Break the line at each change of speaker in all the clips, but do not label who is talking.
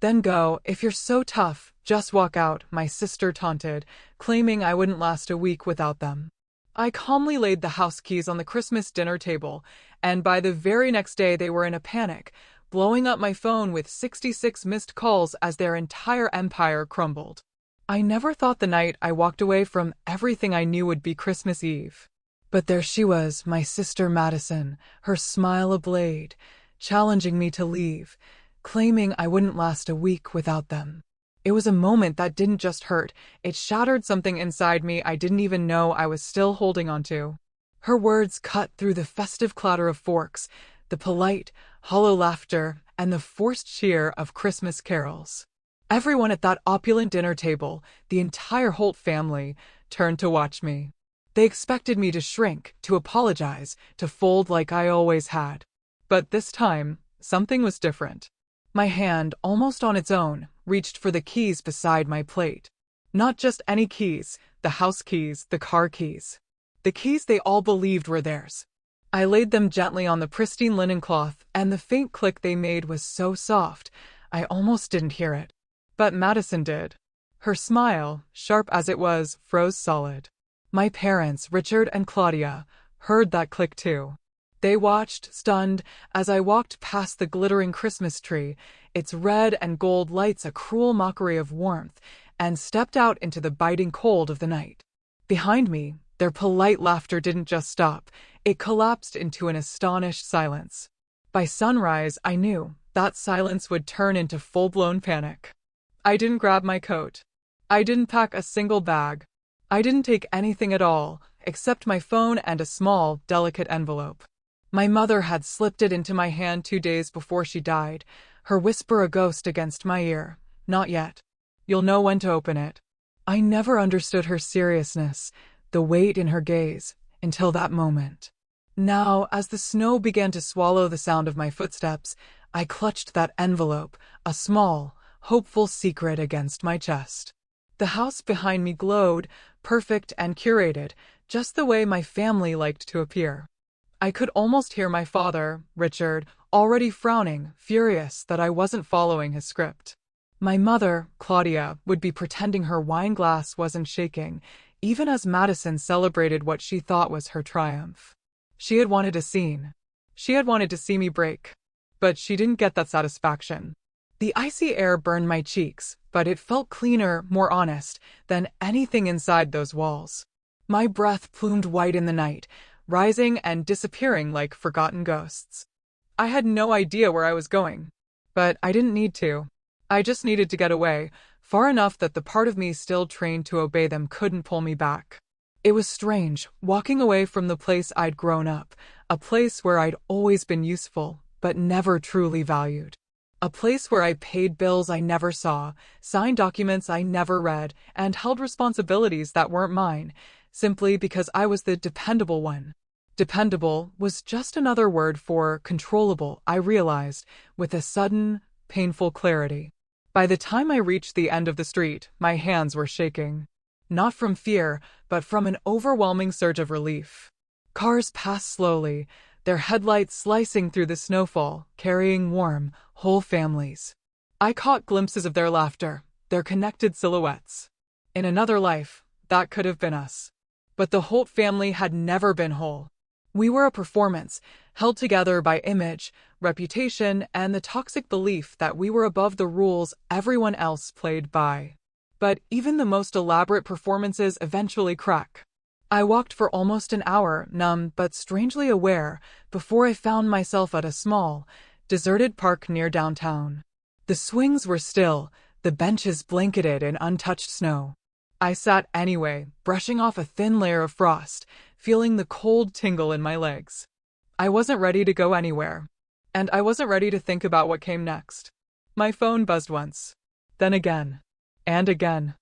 Then go, if you're so tough, just walk out, my sister taunted, claiming I wouldn't last a week without them. I calmly laid the house keys on the Christmas dinner table, and by the very next day they were in a panic, blowing up my phone with 66 missed calls as their entire empire crumbled. I never thought the night I walked away from everything I knew would be Christmas Eve. But there she was, my sister Madison, her smile ablaze, challenging me to leave, claiming I wouldn't last a week without them. It was a moment that didn't just hurt, it shattered something inside me I didn't even know I was still holding on to. Her words cut through the festive clatter of forks, the polite, hollow laughter, and the forced cheer of Christmas carols. Everyone at that opulent dinner table, the entire Holt family, turned to watch me. They expected me to shrink, to apologize, to fold like I always had. But this time, something was different. My hand, almost on its own, reached for the keys beside my plate. Not just any keys, the house keys, the car keys. The keys they all believed were theirs. I laid them gently on the pristine linen cloth, and the faint click they made was so soft, I almost didn't hear it. But Madison did. Her smile, sharp as it was, froze solid. My parents, Richard and Claudia, heard that click too. They watched, stunned, as I walked past the glittering Christmas tree, its red and gold lights a cruel mockery of warmth, and stepped out into the biting cold of the night. Behind me, their polite laughter didn't just stop, it collapsed into an astonished silence. By sunrise, I knew that silence would turn into full-blown panic. I didn't grab my coat. I didn't pack a single bag. I didn't take anything at all, except my phone and a small, delicate envelope. My mother had slipped it into my hand 2 days before she died, her whisper a ghost against my ear. Not yet. You'll know when to open it. I never understood her seriousness, the weight in her gaze, until that moment. Now, as the snow began to swallow the sound of my footsteps, I clutched that envelope, a small, hopeful secret against my chest. The house behind me glowed, perfect and curated, just the way my family liked to appear. I could almost hear my father, Richard, already frowning, furious that I wasn't following his script. My mother, Claudia, would be pretending her wine glass wasn't shaking, even as Madison celebrated what she thought was her triumph. She had wanted a scene. She had wanted to see me break. But she didn't get that satisfaction. The icy air burned my cheeks, but it felt cleaner, more honest, than anything inside those walls. My breath plumed white in the night, rising and disappearing like forgotten ghosts. I had no idea where I was going. But I didn't need to. I just needed to get away, far enough that the part of me still trained to obey them couldn't pull me back. It was strange, walking away from the place I'd grown up, a place where I'd always been useful, but never truly valued. A place where I paid bills I never saw, signed documents I never read, and held responsibilities that weren't mine, simply because I was the dependable one. Dependable was just another word for controllable, I realized, with a sudden, painful clarity. By the time I reached the end of the street, my hands were shaking. Not from fear, but from an overwhelming surge of relief. Cars passed slowly, their headlights slicing through the snowfall, carrying warm, whole families. I caught glimpses of their laughter, their connected silhouettes. In another life, that could have been us. But the Holt family had never been whole. We were a performance, held together by image, reputation, and the toxic belief that we were above the rules everyone else played by. But even the most elaborate performances eventually crack. I walked for almost an hour, numb but strangely aware, before I found myself at a small, deserted park near downtown. The swings were still, the benches blanketed in untouched snow. I sat anyway, brushing off a thin layer of frost, feeling the cold tingle in my legs. I wasn't ready to go anywhere. And I wasn't ready to think about what came next. My phone buzzed once. Then again. And again.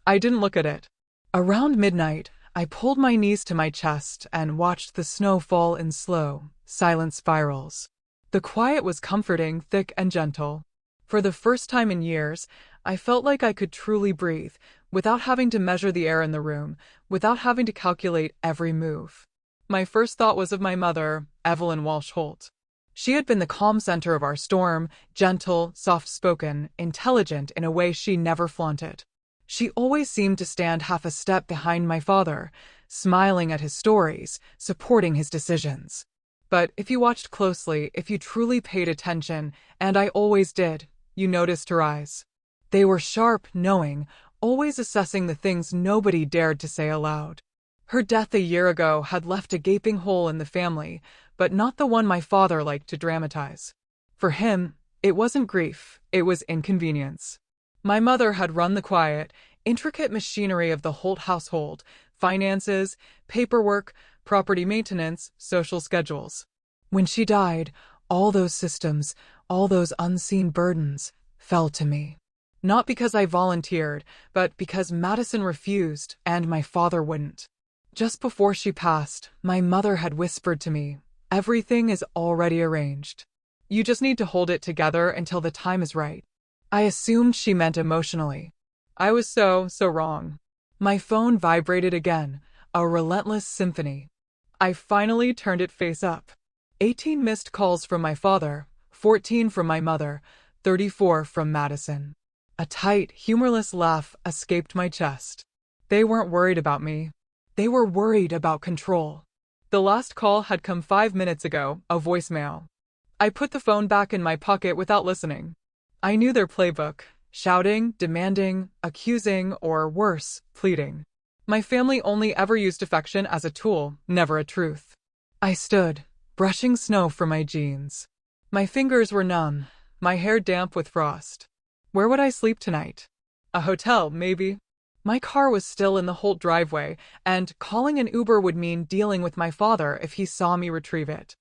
I didn't look at it. Around midnight, I pulled my knees to my chest and watched the snow fall in slow, silent spirals. The quiet was comforting, thick and gentle. For the first time in years, I felt like I could truly breathe, without having to measure the air in the room, without having to calculate every move. My first thought was of my mother, Evelyn Walsh Holt. She had been the calm center of our storm, gentle, soft-spoken, intelligent in a way she never flaunted. She always seemed to stand half a step behind my father, smiling at his stories, supporting his decisions. But if you watched closely, if you truly paid attention, and I always did, you noticed her eyes. They were sharp, knowing, always assessing the things nobody dared to say aloud. Her death a year ago had left a gaping hole in the family, but not the one my father liked to dramatize. For him, it wasn't grief, it was inconvenience. My mother had run the quiet, intricate machinery of the Holt household: finances, paperwork, property maintenance, social schedules. When she died, all those systems, all those unseen burdens, fell to me. Not because I volunteered, but because Madison refused, and my father wouldn't. Just before she passed, my mother had whispered to me, "Everything is already arranged. You just need to hold it together until the time is right." I assumed she meant emotionally. I was so wrong. My phone vibrated again, a relentless symphony. I finally turned it face up. 18 missed calls from my father, 14 from my mother, 34 from Madison. A tight, humorless laugh escaped my chest. They weren't worried about me. They were worried about control. The last call had come 5 minutes ago, a voicemail. I put the phone back in my pocket without listening. I knew their playbook: shouting, demanding, accusing, or worse, pleading. My family only ever used affection as a tool, never a truth. I stood, brushing snow from my jeans. My fingers were numb, my hair damp with frost. Where would I sleep tonight? A hotel, maybe. My car was still in the Holt driveway, and calling an Uber would mean dealing with my father if he saw me retrieve it.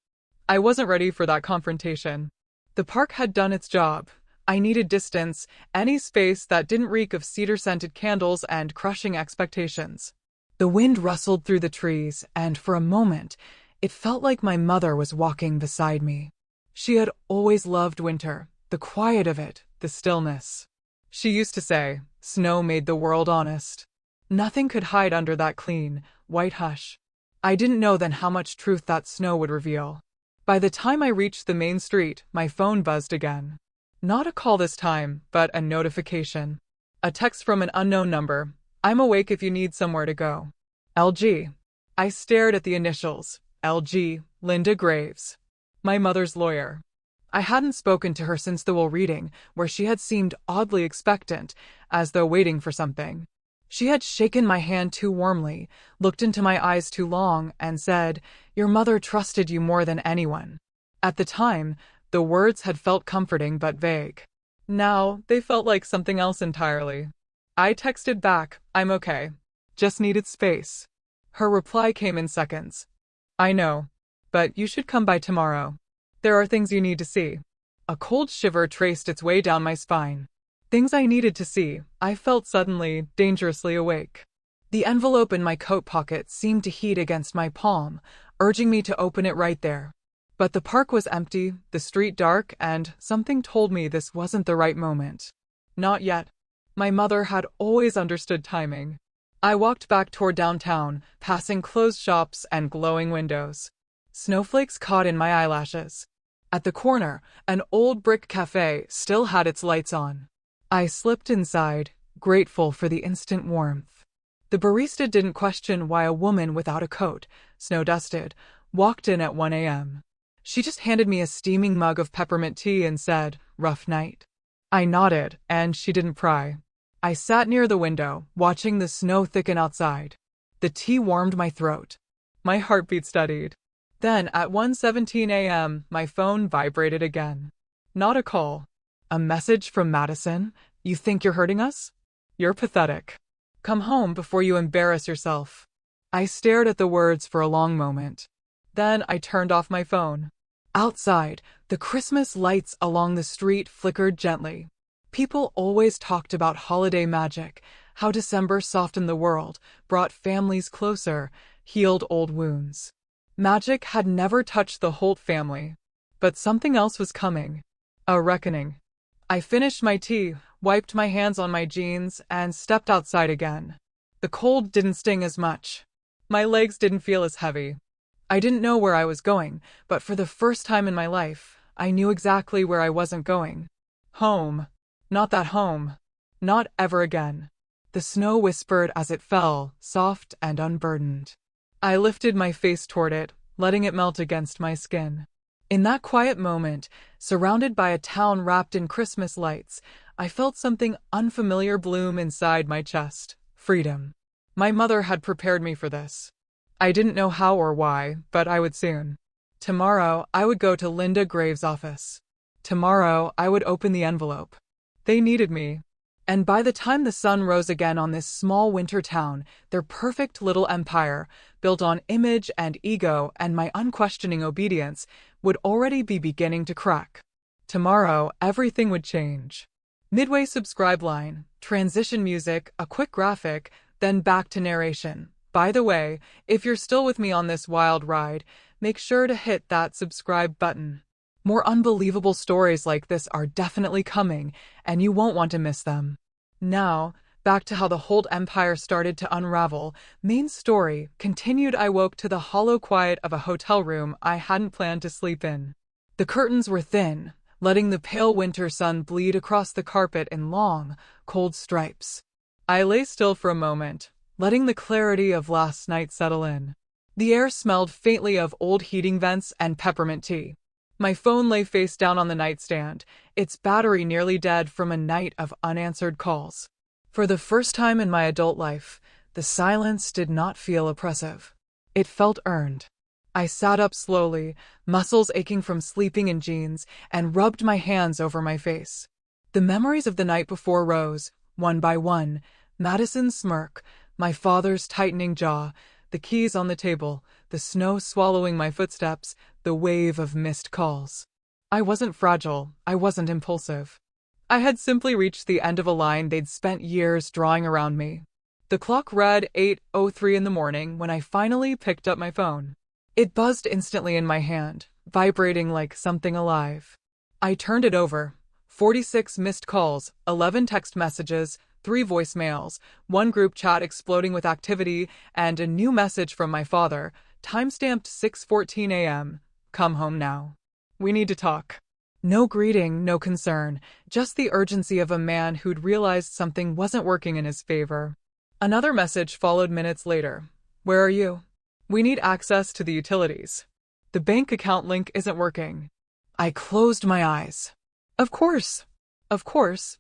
I wasn't ready for that confrontation. The park had done its job. I needed distance, any space that didn't reek of cedar-scented candles and crushing expectations. The wind rustled through the trees, and for a moment, it felt like my mother was walking beside me. She had always loved winter, the quiet of it, the stillness. She used to say, "Snow made the world honest." Nothing could hide under that clean, white hush. I didn't know then how much truth that snow would reveal. By the time I reached the main street, my phone buzzed again. Not a call this time, but a notification. A text from an unknown number. "I'm awake if you need somewhere to go. LG." I stared at the initials. LG, Linda Graves. My mother's lawyer. I hadn't spoken to her since the will reading, where she had seemed oddly expectant, as though waiting for something. She had shaken my hand too warmly, looked into my eyes too long, and said, "Your mother trusted you more than anyone." At the time, the words had felt comforting but vague. Now, they felt like something else entirely. I texted back, "I'm okay. Just needed space." Her reply came in seconds. "I know. But you should come by tomorrow. There are things you need to see." A cold shiver traced its way down my spine. Things I needed to see. I felt suddenly, dangerously awake. The envelope in my coat pocket seemed to heat against my palm, urging me to open it right there. But the park was empty, the street dark, and something told me this wasn't the right moment. Not yet. My mother had always understood timing. I walked back toward downtown, passing closed shops and glowing windows. Snowflakes caught in my eyelashes. At the corner, an old brick cafe still had its lights on. I slipped inside, grateful for the instant warmth. The barista didn't question why a woman without a coat, snow-dusted, walked in at 1 a.m. She just handed me a steaming mug of peppermint tea and said, "Rough night." I nodded, and she didn't pry. I sat near the window, watching the snow thicken outside. The tea warmed my throat. My heartbeat steadied. Then, at 1:17 a.m., my phone vibrated again. Not a call. A message from Madison? "You think you're hurting us? You're pathetic. Come home before you embarrass yourself." I stared at the words for a long moment. Then I turned off my phone. Outside, the Christmas lights along the street flickered gently. People always talked about holiday magic, how December softened the world, brought families closer, healed old wounds. Magic had never touched the Holt family. But something else was coming. A reckoning. I finished my tea, wiped my hands on my jeans, and stepped outside again. The cold didn't sting as much. My legs didn't feel as heavy. I didn't know where I was going, but for the first time in my life, I knew exactly where I wasn't going. Home. Not that home. Not ever again. The snow whispered as it fell, soft and unburdened. I lifted my face toward it, letting it melt against my skin. In that quiet moment, surrounded by a town wrapped in Christmas lights, I felt something unfamiliar bloom inside my chest. Freedom. My mother had prepared me for this. I didn't know how or why, but I would soon. Tomorrow, I would go to Linda Graves' office. Tomorrow, I would open the envelope. They needed me. And by the time the sun rose again on this small winter town, their perfect little empire, built on image and ego and my unquestioning obedience, would already be beginning to crack. Tomorrow, everything would change. Midway subscribe line, transition music, a quick graphic, then back to narration. By the way, if you're still with me on this wild ride, make sure to hit that subscribe button. More unbelievable stories like this are definitely coming, and you won't want to miss them. Now, back to how the whole empire started to unravel. Main story continued. I woke to the hollow quiet of a hotel room I hadn't planned to sleep in. The curtains were thin, letting the pale winter sun bleed across the carpet in long, cold stripes. I lay still for a moment, letting the clarity of last night settle in. The air smelled faintly of old heating vents and peppermint tea. My phone lay face down on the nightstand, its battery nearly dead from a night of unanswered calls. For the first time in my adult life, the silence did not feel oppressive. It felt earned. I sat up slowly, muscles aching from sleeping in jeans, and rubbed my hands over my face. The memories of the night before rose, one by one. Madison's smirk, my father's tightening jaw, the keys on the table, the snow swallowing my footsteps, the wave of missed calls. I wasn't fragile, I wasn't impulsive. I had simply reached the end of a line they'd spent years drawing around me. The clock read 8:03 in the morning when I finally picked up my phone. It buzzed instantly in my hand, vibrating like something alive. I turned it over. 46 missed calls, 11 text messages, 3 voicemails, 1 group chat exploding with activity, and a new message from my father, timestamped 6:14 a.m. Come home now. We need to talk. No greeting, no concern, just the urgency of a man who'd realized something wasn't working in his favor. Another message followed minutes later. Where are you? We need access to the utilities. The bank account link isn't working. I closed my eyes. Of course,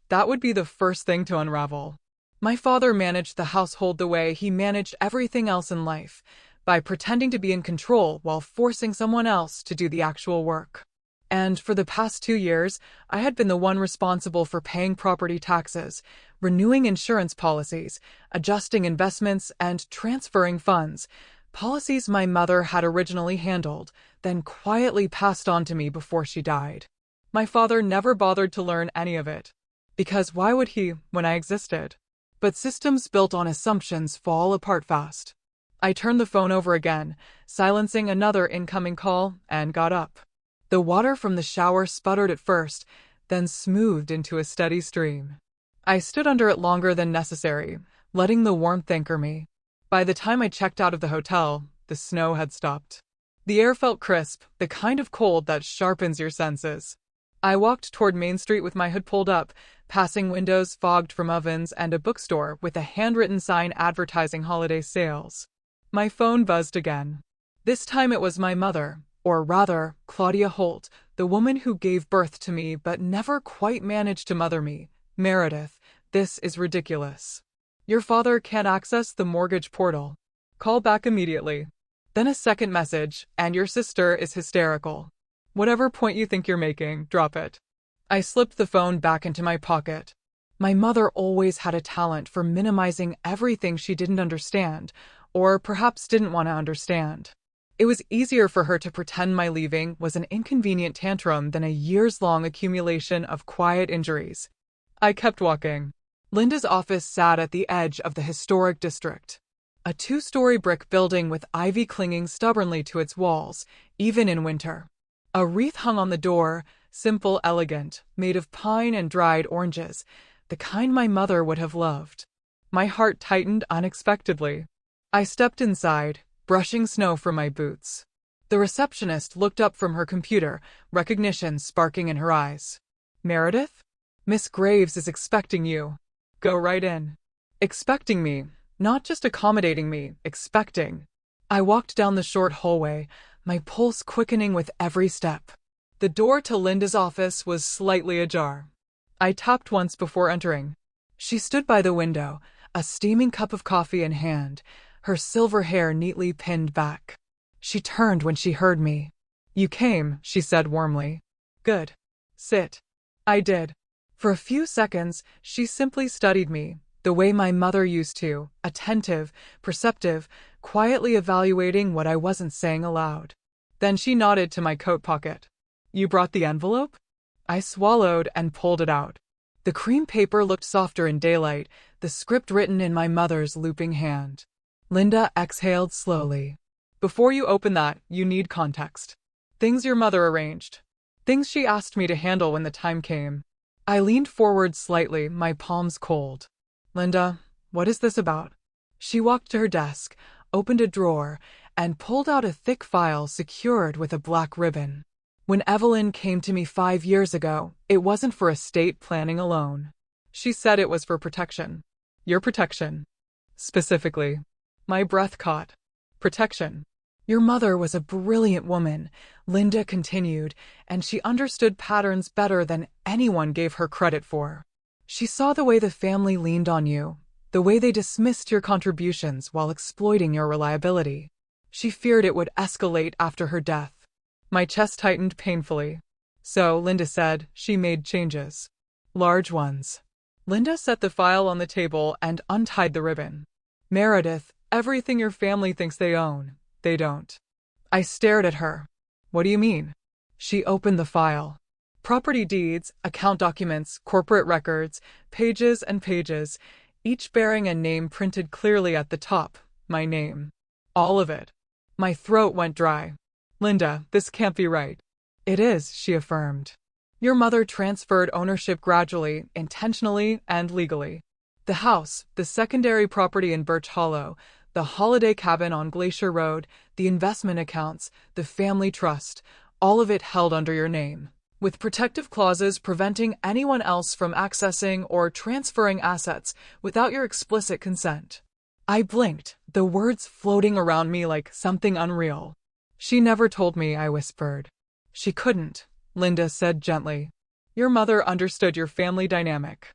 that would be the first thing to unravel. My father managed the household the way he managed everything else in life, by pretending to be in control while forcing someone else to do the actual work. And for the past 2 years, I had been the one responsible for paying property taxes, renewing insurance policies, adjusting investments, and transferring funds, policies my mother had originally handled, then quietly passed on to me before she died. My father never bothered to learn any of it. Because why would he, when I existed? But systems built on assumptions fall apart fast. I turned the phone over again, silencing another incoming call, and got up. The water from the shower sputtered at first, then smoothed into a steady stream. I stood under it longer than necessary, letting the warmth anchor me. By the time I checked out of the hotel, the snow had stopped. The air felt crisp, the kind of cold that sharpens your senses. I walked toward Main Street with my hood pulled up, passing windows fogged from ovens and a bookstore with a handwritten sign advertising holiday sales. My phone buzzed again. This time it was my mother, or rather, Claudia Holt, the woman who gave birth to me but never quite managed to mother me. Meredith, this is ridiculous. Your father can't access the mortgage portal. Call back immediately. Then a second message, and your sister is hysterical. Whatever point you think you're making, drop it. I slipped the phone back into my pocket. My mother always had a talent for minimizing everything she didn't understand, or perhaps didn't want to understand. It was easier for her to pretend my leaving was an inconvenient tantrum than a years-long accumulation of quiet injuries. I kept walking. Linda's office sat at the edge of the historic district. A 2-story brick building with ivy clinging stubbornly to its walls, even in winter. A wreath hung on the door, simple, elegant, made of pine and dried oranges, the kind my mother would have loved. My heart tightened unexpectedly. I stepped inside, brushing snow from my boots. The receptionist looked up from her computer, recognition sparking in her eyes. Meredith? Miss Graves is expecting you. Go right in. Expecting me, not just accommodating me, expecting. I walked down the short hallway, my pulse quickening with every step. The door to Linda's office was slightly ajar. I tapped once before entering. She stood by the window, a steaming cup of coffee in hand, her silver hair neatly pinned back. She turned when she heard me. You came, she said warmly. Good. Sit. I did. For a few seconds, she simply studied me, the way my mother used to, attentive, perceptive, quietly evaluating what I wasn't saying aloud. Then she nodded to my coat pocket. You brought the envelope? I swallowed and pulled it out. The cream paper looked softer in daylight, the script written in my mother's looping hand. Linda exhaled slowly. Before you open that, you need context. Things your mother arranged. Things she asked me to handle when the time came. I leaned forward slightly, my palms cold. Linda, what is this about? She walked to her desk, opened a drawer, and pulled out a thick file secured with a black ribbon. When Evelyn came to me 5 years ago, it wasn't for estate planning alone. She said it was for protection. Your protection. Specifically. My breath caught. Protection. Your mother was a brilliant woman, Linda continued, and she understood patterns better than anyone gave her credit for. She saw the way the family leaned on you, the way they dismissed your contributions while exploiting your reliability. She feared it would escalate after her death. My chest tightened painfully. So, Linda said, she made changes. Large ones. Linda set the file on the table and untied the ribbon. Meredith, everything your family thinks they own, they don't. I stared at her. What do you mean? She opened the file. Property deeds, account documents, corporate records, pages and pages, each bearing a name printed clearly at the top, my name. All of it. My throat went dry. Linda, this can't be right. It is, she affirmed. Your mother transferred ownership gradually, intentionally, and legally. The house, the secondary property in Birch Hollow, the holiday cabin on Glacier Road, the investment accounts, the family trust, all of it held under your name, with protective clauses preventing anyone else from accessing or transferring assets without your explicit consent. I blinked, the words floating around me like something unreal. She never told me, I whispered. She couldn't, Linda said gently. Your mother understood your family dynamic.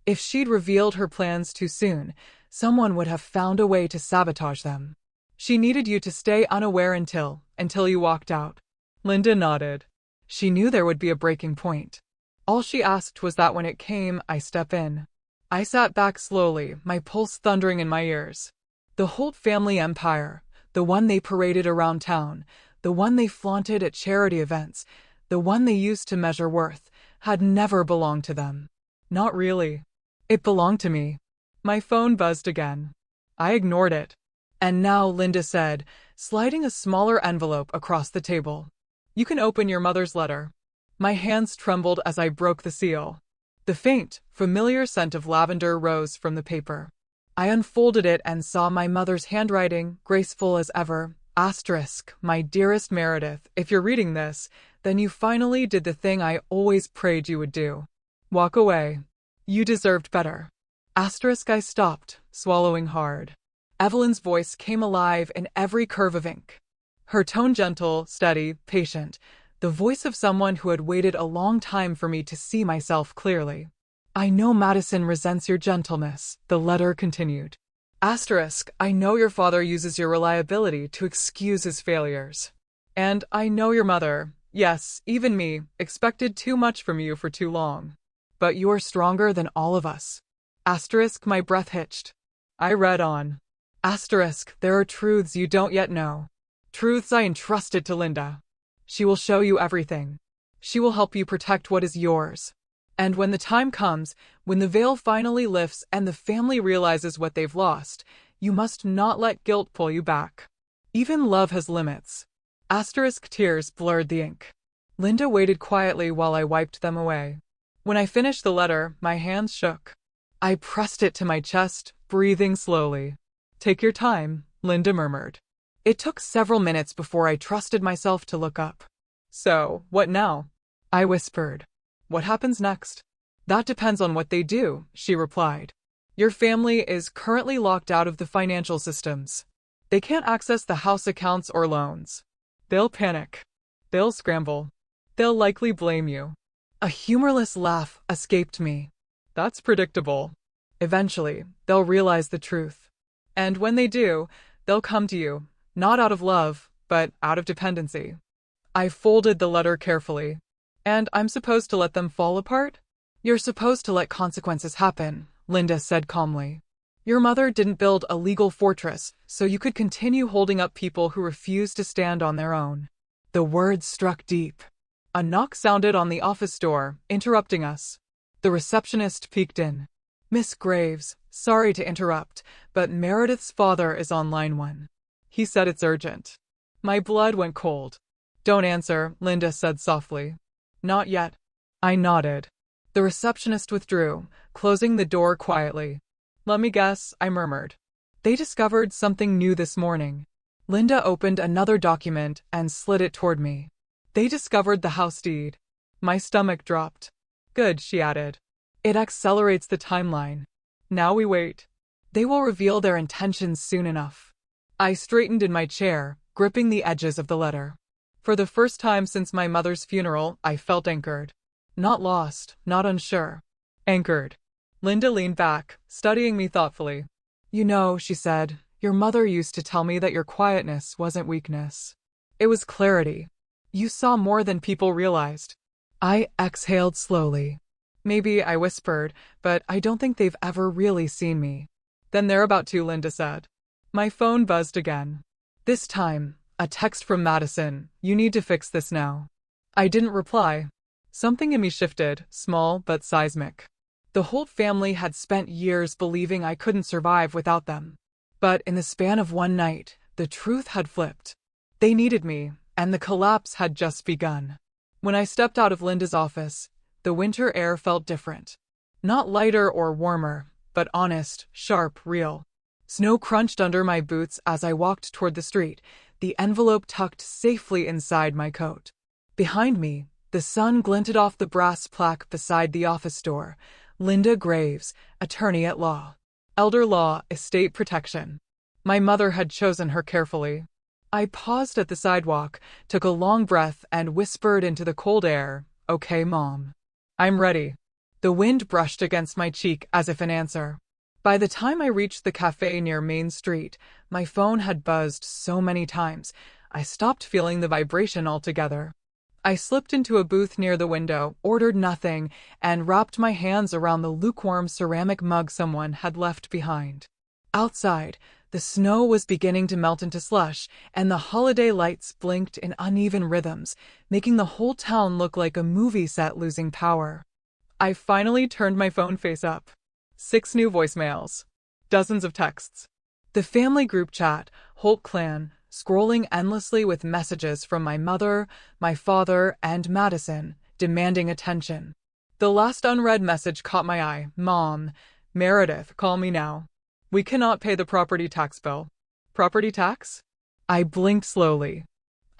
If she'd revealed her plans too soon, someone would have found a way to sabotage them. She needed you to stay unaware until you walked out. Linda nodded. She knew there would be a breaking point. All she asked was that when it came, I step in. I sat back slowly, my pulse thundering in my ears. The Holt family empire, the one they paraded around town, the one they flaunted at charity events, the one they used to measure worth, had never belonged to them. Not really. It belonged to me. My phone buzzed again. I ignored it. And now, Linda said, sliding a smaller envelope across the table. You can open your mother's letter. My hands trembled as I broke the seal. The faint, familiar scent of lavender rose from the paper. I unfolded it and saw my mother's handwriting, graceful as ever. Asterisk, my dearest Meredith, if you're reading this, then you finally did the thing I always prayed you would do. Walk away. You deserved better. Asterisk, I stopped, swallowing hard. Evelyn's voice came alive in every curve of ink. Her tone gentle, steady, patient, the voice of someone who had waited a long time for me to see myself clearly. I know Madison resents your gentleness, the letter continued. Asterisk, I know your father uses your reliability to excuse his failures. And I know your mother, yes, even me, expected too much from you for too long. But you are stronger than all of us. Asterisk, my breath hitched. I read on. Asterisk, there are truths you don't yet know. Truths I entrusted to Linda. She will show you everything. She will help you protect what is yours. And when the time comes, when the veil finally lifts and the family realizes what they've lost, you must not let guilt pull you back. Even love has limits. Asterisk, tears blurred the ink. Linda waited quietly while I wiped them away. When I finished the letter, my hands shook. I pressed it to my chest, breathing slowly. Take your time, Linda murmured. It took several minutes before I trusted myself to look up. So, what now? I whispered. What happens next? That depends on what they do, she replied. Your family is currently locked out of the financial systems. They can't access the house accounts or loans. They'll panic. They'll scramble. They'll likely blame you. A humorless laugh escaped me. That's predictable. Eventually, they'll realize the truth. And when they do, they'll come to you, not out of love, but out of dependency. I folded the letter carefully. And I'm supposed to let them fall apart? You're supposed to let consequences happen, Linda said calmly. Your mother didn't build a legal fortress, so you could continue holding up people who refuse to stand on their own. The words struck deep. A knock sounded on the office door, interrupting us. The receptionist peeked in. Miss Graves, sorry to interrupt, but Meredith's father is on line 1. He said it's urgent. My blood went cold. Don't answer, Linda said softly. Not yet. I nodded. The receptionist withdrew, closing the door quietly. Let me guess, I murmured. They discovered something new this morning. Linda opened another document and slid it toward me. They discovered the house deed. My stomach dropped. Good, she added. It accelerates the timeline. Now we wait. They will reveal their intentions soon enough. I straightened in my chair, gripping the edges of the letter. For the first time since my mother's funeral, I felt anchored. Not lost, not unsure. Anchored. Linda leaned back, studying me thoughtfully. You know, she said, your mother used to tell me that your quietness wasn't weakness. It was clarity. You saw more than people realized. I exhaled slowly. Maybe, I whispered, but I don't think they've ever really seen me. Then they're about to, Linda said. My phone buzzed again. This time, a text from Madison. You need to fix this now. I didn't reply. Something in me shifted, small but seismic. The Holt family had spent years believing I couldn't survive without them. But in the span of one night, the truth had flipped. They needed me, and the collapse had just begun. When I stepped out of Linda's office, the winter air felt different. Not lighter or warmer, but honest, sharp, real. Snow crunched under my boots as I walked toward the street, the envelope tucked safely inside my coat. Behind me, the sun glinted off the brass plaque beside the office door. Linda Graves, attorney at law. Elder law, estate protection. My mother had chosen her carefully. I paused at the sidewalk, took a long breath, and whispered into the cold air, Okay, Mom. I'm ready. The wind brushed against my cheek as if in answer. By the time I reached the cafe near Main Street, my phone had buzzed so many times, I stopped feeling the vibration altogether. I slipped into a booth near the window, ordered nothing, and wrapped my hands around the lukewarm ceramic mug someone had left behind. Outside, the snow was beginning to melt into slush, and the holiday lights blinked in uneven rhythms, making the whole town look like a movie set losing power. I finally turned my phone face up. 6 new voicemails. Dozens of texts. The family group chat, Holt clan, scrolling endlessly with messages from my mother, my father, and Madison, demanding attention. The last unread message caught my eye. Mom, Meredith, call me now. We cannot pay the property tax bill. Property tax? I blinked slowly.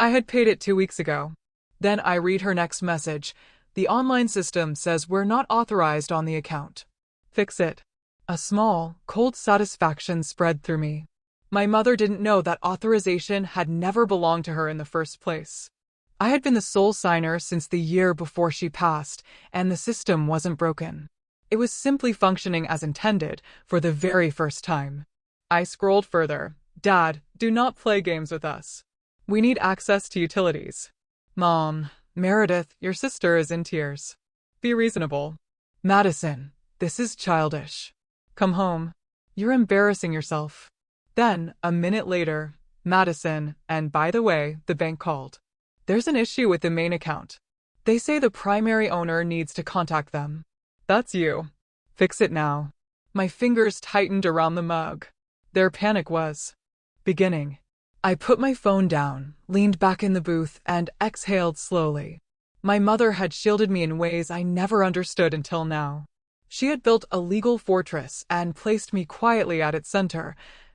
I had paid it 2 weeks ago. Then I read her next message. The online system says we're not authorized on the account. Fix it. A small, cold satisfaction spread through me. My mother didn't know that authorization had never belonged to her in the first place. I had been the sole signer since the year before she passed, and the system wasn't broken. It was simply functioning as intended for the very first time. I scrolled further. Dad, do not play games with us. We need access to utilities. Mom, Meredith, your sister is in tears. Be reasonable. Madison, this is childish. Come home. You're embarrassing yourself. Then, a minute later, Madison, and by the way, the bank called. There's an issue with the main account. They say the primary owner needs to contact them. That's you. Fix it now. My fingers tightened around the mug. Their panic was beginning. I put my phone down, leaned back in the booth, and exhaled slowly. My mother had shielded me in ways I never understood until now. She had built a legal fortress and placed me quietly at its center,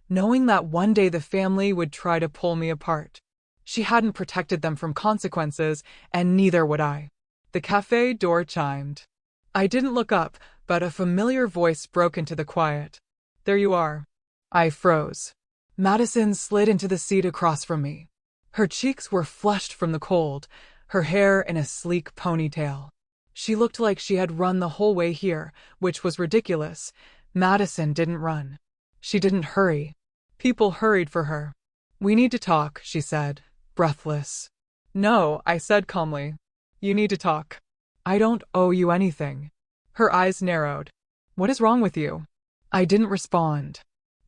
knowing that one day the family would try to pull me apart. She hadn't protected them from consequences, and neither would I. The cafe door chimed. I didn't look up, but a familiar voice broke into the quiet. There you are. I froze. Madison slid into the seat across from me. Her cheeks were flushed from the cold, her hair in a sleek ponytail. She looked like she had run the whole way here, which was ridiculous. Madison didn't run. She didn't hurry. People hurried for her. We need to talk, she said, breathless. No, I said calmly. You need to talk. I don't owe you anything. Her eyes narrowed. What is wrong with you? I didn't respond.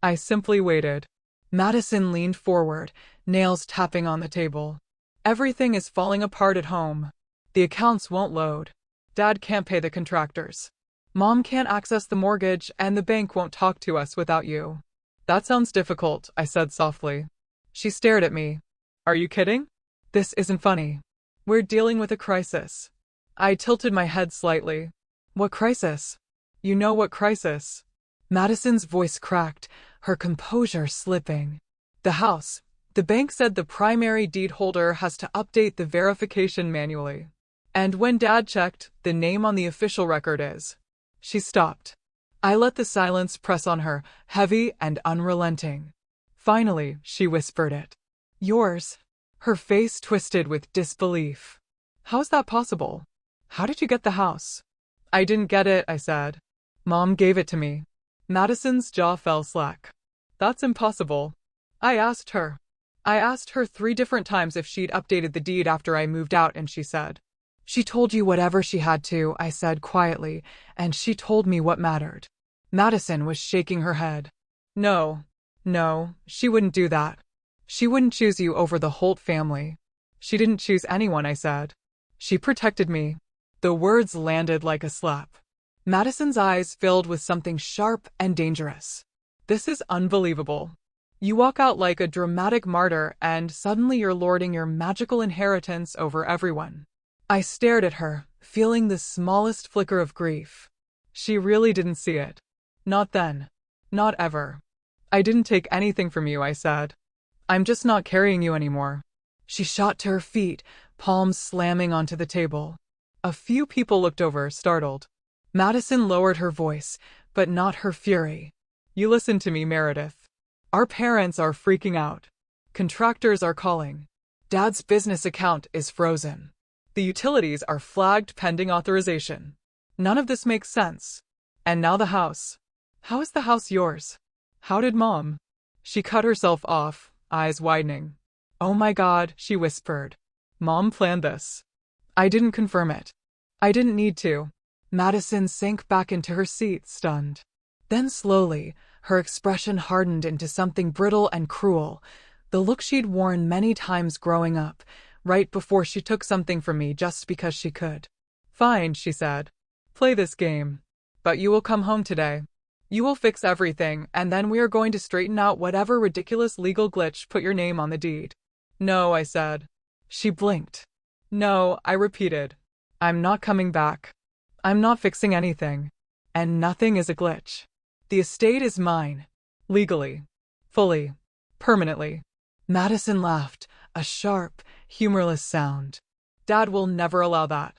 I simply waited. Madison leaned forward, nails tapping on the table. Everything is falling apart at home. The accounts won't load. Dad can't pay the contractors. Mom can't access the mortgage, and the bank won't talk to us without you. That sounds difficult, I said softly. She stared at me. Are you kidding? This isn't funny. We're dealing with a crisis. I tilted my head slightly. What crisis? You know what crisis? Madison's voice cracked, her composure slipping. The house. The bank said the primary deed holder has to update the verification manually. And when Dad checked, the name on the official record is. She stopped. I let the silence press on her, heavy and unrelenting. Finally, she whispered it. Yours. Her face twisted with disbelief. How is that possible? How did you get the house? I didn't get it, I said. Mom gave it to me. Madison's jaw fell slack. That's impossible. I asked her 3 different times if she'd updated the deed after I moved out, and she said. She told you whatever she had to, I said quietly, and she told me what mattered. Madison was shaking her head. No, she wouldn't do that. She wouldn't choose you over the Holt family. She didn't choose anyone, I said. She protected me. The words landed like a slap. Madison's eyes filled with something sharp and dangerous. This is unbelievable. You walk out like a dramatic martyr, and suddenly you're lording your magical inheritance over everyone. I stared at her, feeling the smallest flicker of grief. She really didn't see it. Not then. Not ever. I didn't take anything from you, I said. I'm just not carrying you anymore. She shot to her feet, palms slamming onto the table. A few people looked over, startled. Madison lowered her voice, but not her fury. You listen to me, Meredith. Our parents are freaking out. Contractors are calling. Dad's business account is frozen. The utilities are flagged pending authorization. None of this makes sense. And now the house. How is the house yours? How did Mom? She cut herself off, eyes widening. Oh my God, she whispered. Mom planned this. I didn't confirm it. I didn't need to. Madison sank back into her seat, stunned. Then slowly, her expression hardened into something brittle and cruel, the look she'd worn many times growing up, right before she took something from me just because she could. Fine, she said. Play this game. But you will come home today. You will fix everything, and then we are going to straighten out whatever ridiculous legal glitch put your name on the deed. No, I said. She blinked. No, I repeated. I'm not coming back. I'm not fixing anything. And nothing is a glitch. The estate is mine. Legally. Fully. Permanently. Madison laughed, a sharp, humorless sound. Dad will never allow that.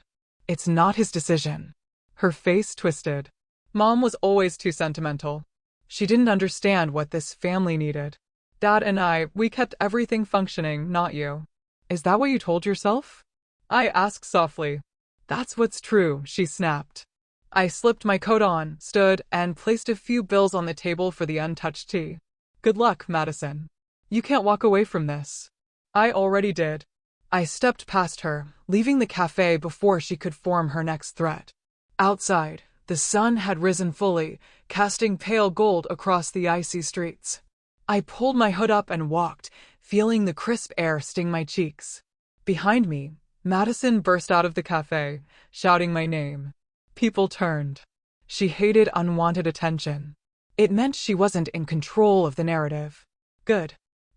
It's not his decision. Her face twisted. Mom was always too sentimental. She didn't understand what this family needed. Dad and we kept everything functioning, not you. Is that what you told yourself? I asked softly. That's what's true, she snapped. I slipped my coat on, stood, and placed a few bills on the table for the untouched tea. Good luck, Madison. You can't walk away from this. I already did. I stepped past her, leaving the cafe before she could form her next threat. Outside, the sun had risen fully, casting pale gold across the icy streets. I pulled my hood up and walked, feeling the crisp air sting my cheeks. Behind me, Madison burst out of the cafe, shouting my name. People turned. She hated unwanted attention. It meant she wasn't in control of the narrative. Good.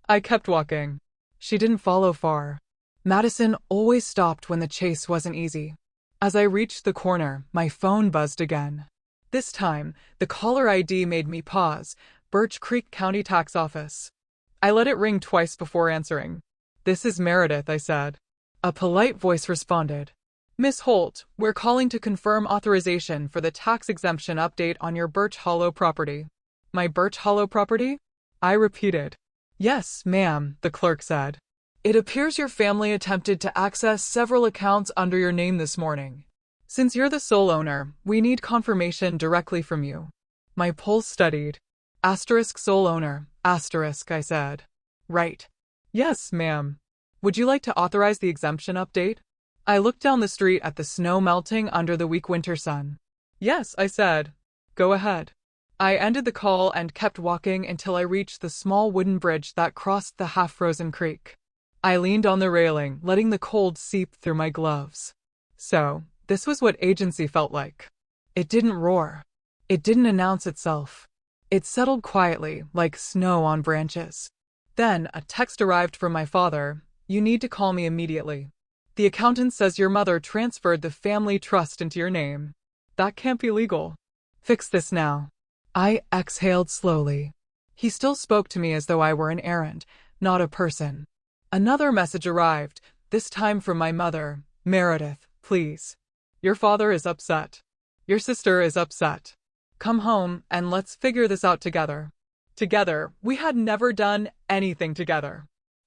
I kept walking. She didn't follow far. Madison always stopped when the chase wasn't easy. As I reached the corner, my phone buzzed again. This time, the caller ID made me pause, Birch Creek County Tax Office. I let it ring twice before answering. This is Meredith, I said. A polite voice responded. Miss Holt, we're calling to confirm authorization for the tax exemption update on your Birch Hollow property. My Birch Hollow property? I repeated. Yes, ma'am, the clerk said. It appears your family attempted to access several accounts under your name this morning. Since you're the sole owner, we need confirmation directly from you. My pulse steadied. Asterisk sole owner, asterisk, I said. Right. Yes, ma'am. Would you like to authorize the exemption update? I looked down the street at the snow melting under the weak winter sun. Yes, I said. Go ahead. I ended the call and kept walking until I reached the small wooden bridge that crossed the half-frozen creek. I leaned on the railing, letting the cold seep through my gloves. So, this was what agency felt like. It didn't roar. It didn't announce itself. It settled quietly, like snow on branches. Then, a text arrived from my father. You need to call me immediately. The accountant says your mother transferred the family trust into your name. That can't be legal. Fix this now. I exhaled slowly. He still spoke to me as though I were an errand, not a person. Another message arrived, this time from my mother. Meredith, please. Your father is upset. Your sister is upset. Come home and let's figure this out together. Together, we had never done anything together.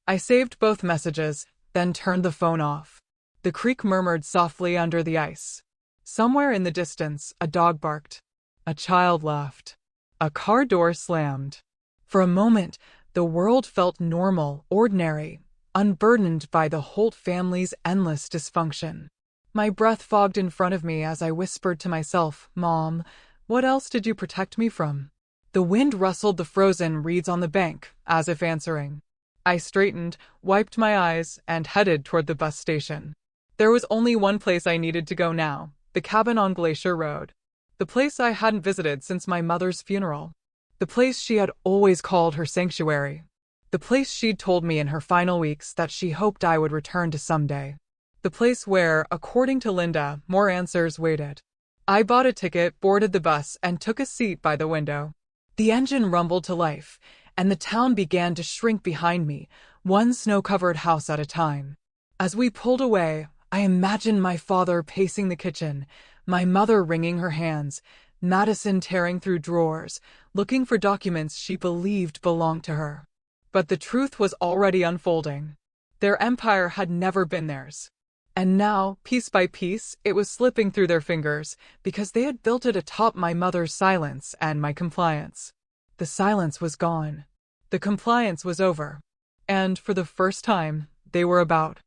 I saved both messages, then turned the phone off. The creek murmured softly under the ice. Somewhere in the distance, a dog barked. A child laughed. A car door slammed. For a moment, the world felt normal, ordinary, unburdened by the Holt family's endless dysfunction. My breath fogged in front of me as I whispered to myself, Mom, what else did you protect me from? The wind rustled the frozen reeds on the bank, as if answering. I straightened, wiped my eyes, and headed toward the bus station. There was only one place I needed to go now, the cabin on Glacier Road. The place I hadn't visited since my mother's funeral. The place she had always called her sanctuary. The place she'd told me in her final weeks that she hoped I would return to someday. The place where, according to Linda, more answers waited. I bought a ticket, boarded the bus, and took a seat by the window. The engine rumbled to life, and the town began to shrink behind me, one snow-covered house at a time. As we pulled away, I imagined my father pacing the kitchen, my mother wringing her hands, Madison tearing through drawers, looking for documents she believed belonged to her. But the truth was already unfolding. Their empire had never been theirs. And now, piece by piece, it was slipping through their fingers, because they had built it atop my mother's silence and my compliance. The silence was gone. The compliance was over. And, for the first time, they were about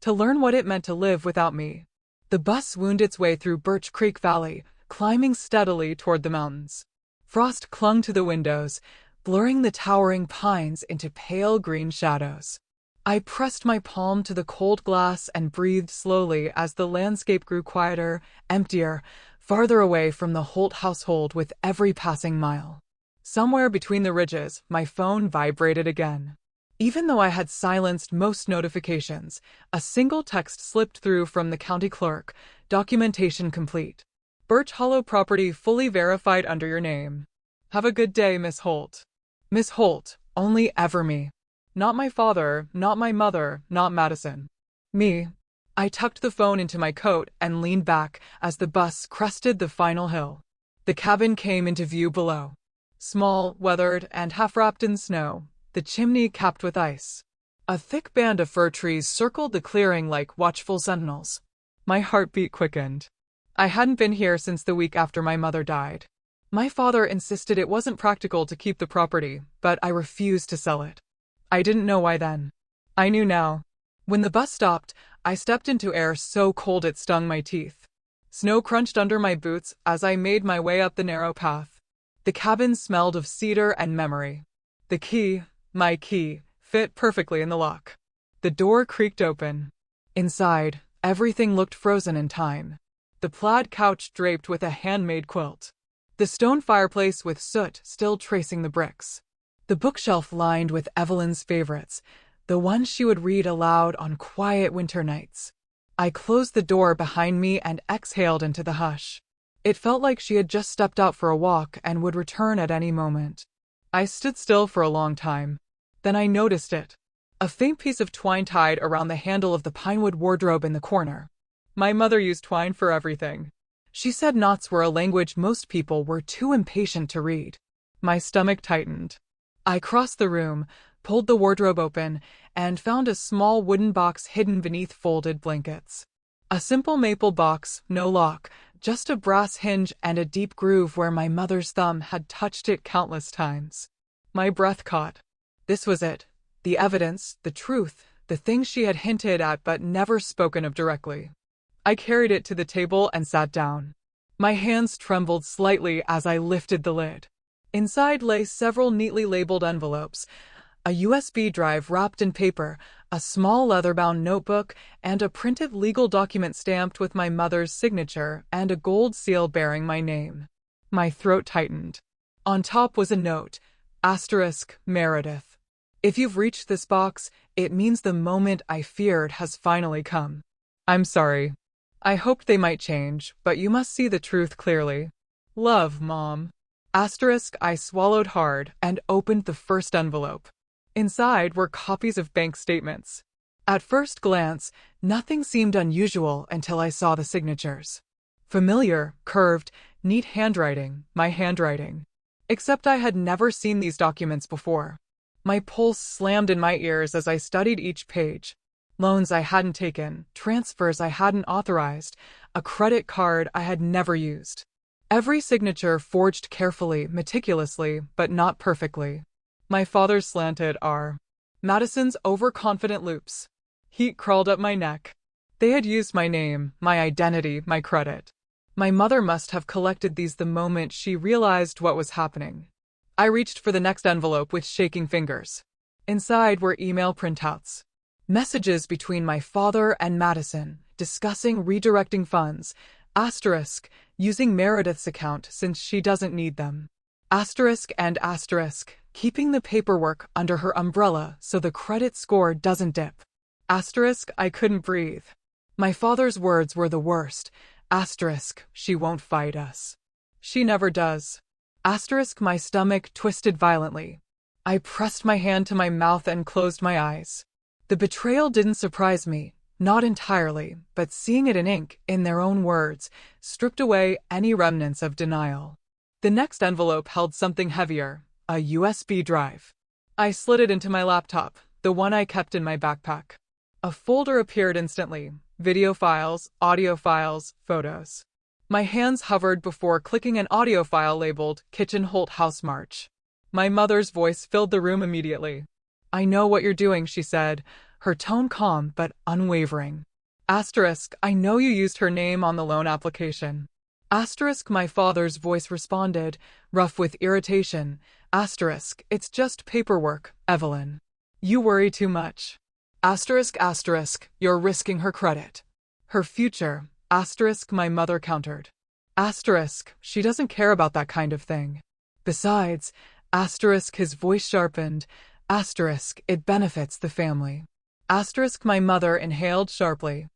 to learn what it meant to live without me. The bus wound its way through Birch Creek Valley, climbing steadily toward the mountains. Frost clung to the windows, blurring the towering pines into pale green shadows. I pressed my palm to the cold glass and breathed slowly as the landscape grew quieter, emptier, farther away from the Holt household with every passing mile. Somewhere between the ridges, my phone vibrated again. Even though I had silenced most notifications, a single text slipped through from the county clerk, documentation complete. Birch Hollow property fully verified under your name. Have a good day, Miss Holt. Miss Holt, only ever me. Not my father, not my mother, not Madison. Me. I tucked the phone into my coat and leaned back as the bus crested the final hill. The cabin came into view below. Small, weathered, and half-wrapped in snow, the chimney capped with ice. A thick band of fir trees circled the clearing like watchful sentinels. My heartbeat quickened. I hadn't been here since the week after my mother died. My father insisted it wasn't practical to keep the property, but I refused to sell it. I didn't know why then. I knew now. When the bus stopped, I stepped into air so cold it stung my teeth. Snow crunched under my boots as I made my way up the narrow path. The cabin smelled of cedar and memory. The key, my key, fit perfectly in the lock. The door creaked open. Inside, everything looked frozen in time. The plaid couch draped with a handmade quilt. The stone fireplace with soot still tracing the bricks. The bookshelf lined with Evelyn's favorites, the ones she would read aloud on quiet winter nights. I closed the door behind me and exhaled into the hush. It felt like she had just stepped out for a walk and would return at any moment. I stood still for a long time. Then I noticed it. A faint piece of twine tied around the handle of the pinewood wardrobe in the corner. My mother used twine for everything. She said knots were a language most people were too impatient to read. My stomach tightened. I crossed the room, pulled the wardrobe open, and found a small wooden box hidden beneath folded blankets. A simple maple box, no lock, just a brass hinge and a deep groove where my mother's thumb had touched it countless times. My breath caught. This was it. The evidence, the truth, the things she had hinted at but never spoken of directly. I carried it to the table and sat down. My hands trembled slightly as I lifted the lid. Inside lay several neatly labeled envelopes, a USB drive wrapped in paper, a small leather-bound notebook, and a printed legal document stamped with my mother's signature and a gold seal bearing my name. My throat tightened. On top was a note, *Meredith. If you've reached this box, it means the moment I feared has finally come. I'm sorry. I hoped they might change, but you must see the truth clearly. Love, Mom. I swallowed hard and opened the first envelope. Inside were copies of bank statements. At first glance, nothing seemed unusual until I saw the signatures. Familiar, curved, neat handwriting, my handwriting. Except I had never seen these documents before. My pulse slammed in my ears as I studied each page. Loans I hadn't taken, transfers I hadn't authorized, a credit card I had never used. Every signature forged carefully, meticulously, but not perfectly. My father's slanted R. Madison's overconfident loops. Heat crawled up my neck. They had used my name, my identity, my credit. My mother must have collected these the moment she realized what was happening. I reached for the next envelope with shaking fingers. Inside were email printouts. Messages between my father and Madison, discussing redirecting funds, using Meredith's account since she doesn't need them. Keeping the paperwork under her umbrella so the credit score doesn't dip. I couldn't breathe. My father's words were the worst. She won't fight us. She never does. My stomach twisted violently. I pressed my hand to my mouth and closed my eyes. The betrayal didn't surprise me, not entirely, but seeing it in ink, in their own words, stripped away any remnants of denial. The next envelope held something heavier, a USB drive. I slid it into my laptop, the one I kept in my backpack. A folder appeared instantly, video files, audio files, photos. My hands hovered before clicking an audio file labeled Kitchen Holt House March. My mother's voice filled the room immediately. I know what you're doing, she said, her tone calm but unwavering. I know you used her name on the loan application. My father's voice responded, rough with irritation. It's just paperwork, Evelyn. You worry too much. You're risking her credit. Her future. My mother countered. She doesn't care about that kind of thing. Besides, his voice sharpened. It benefits the family. My mother inhaled sharply.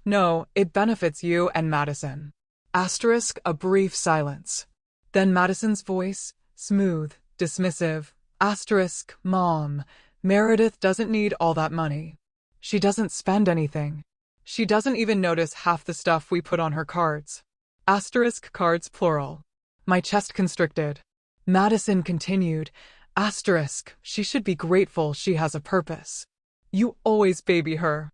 No, it benefits you and Madison. A brief silence. Then Madison's voice, smooth, dismissive. Mom, Meredith doesn't need all that money. She doesn't spend anything. She doesn't even notice half the stuff we put on her cards. Cards plural. My chest constricted. Madison continued. She should be grateful she has a purpose. You always baby her.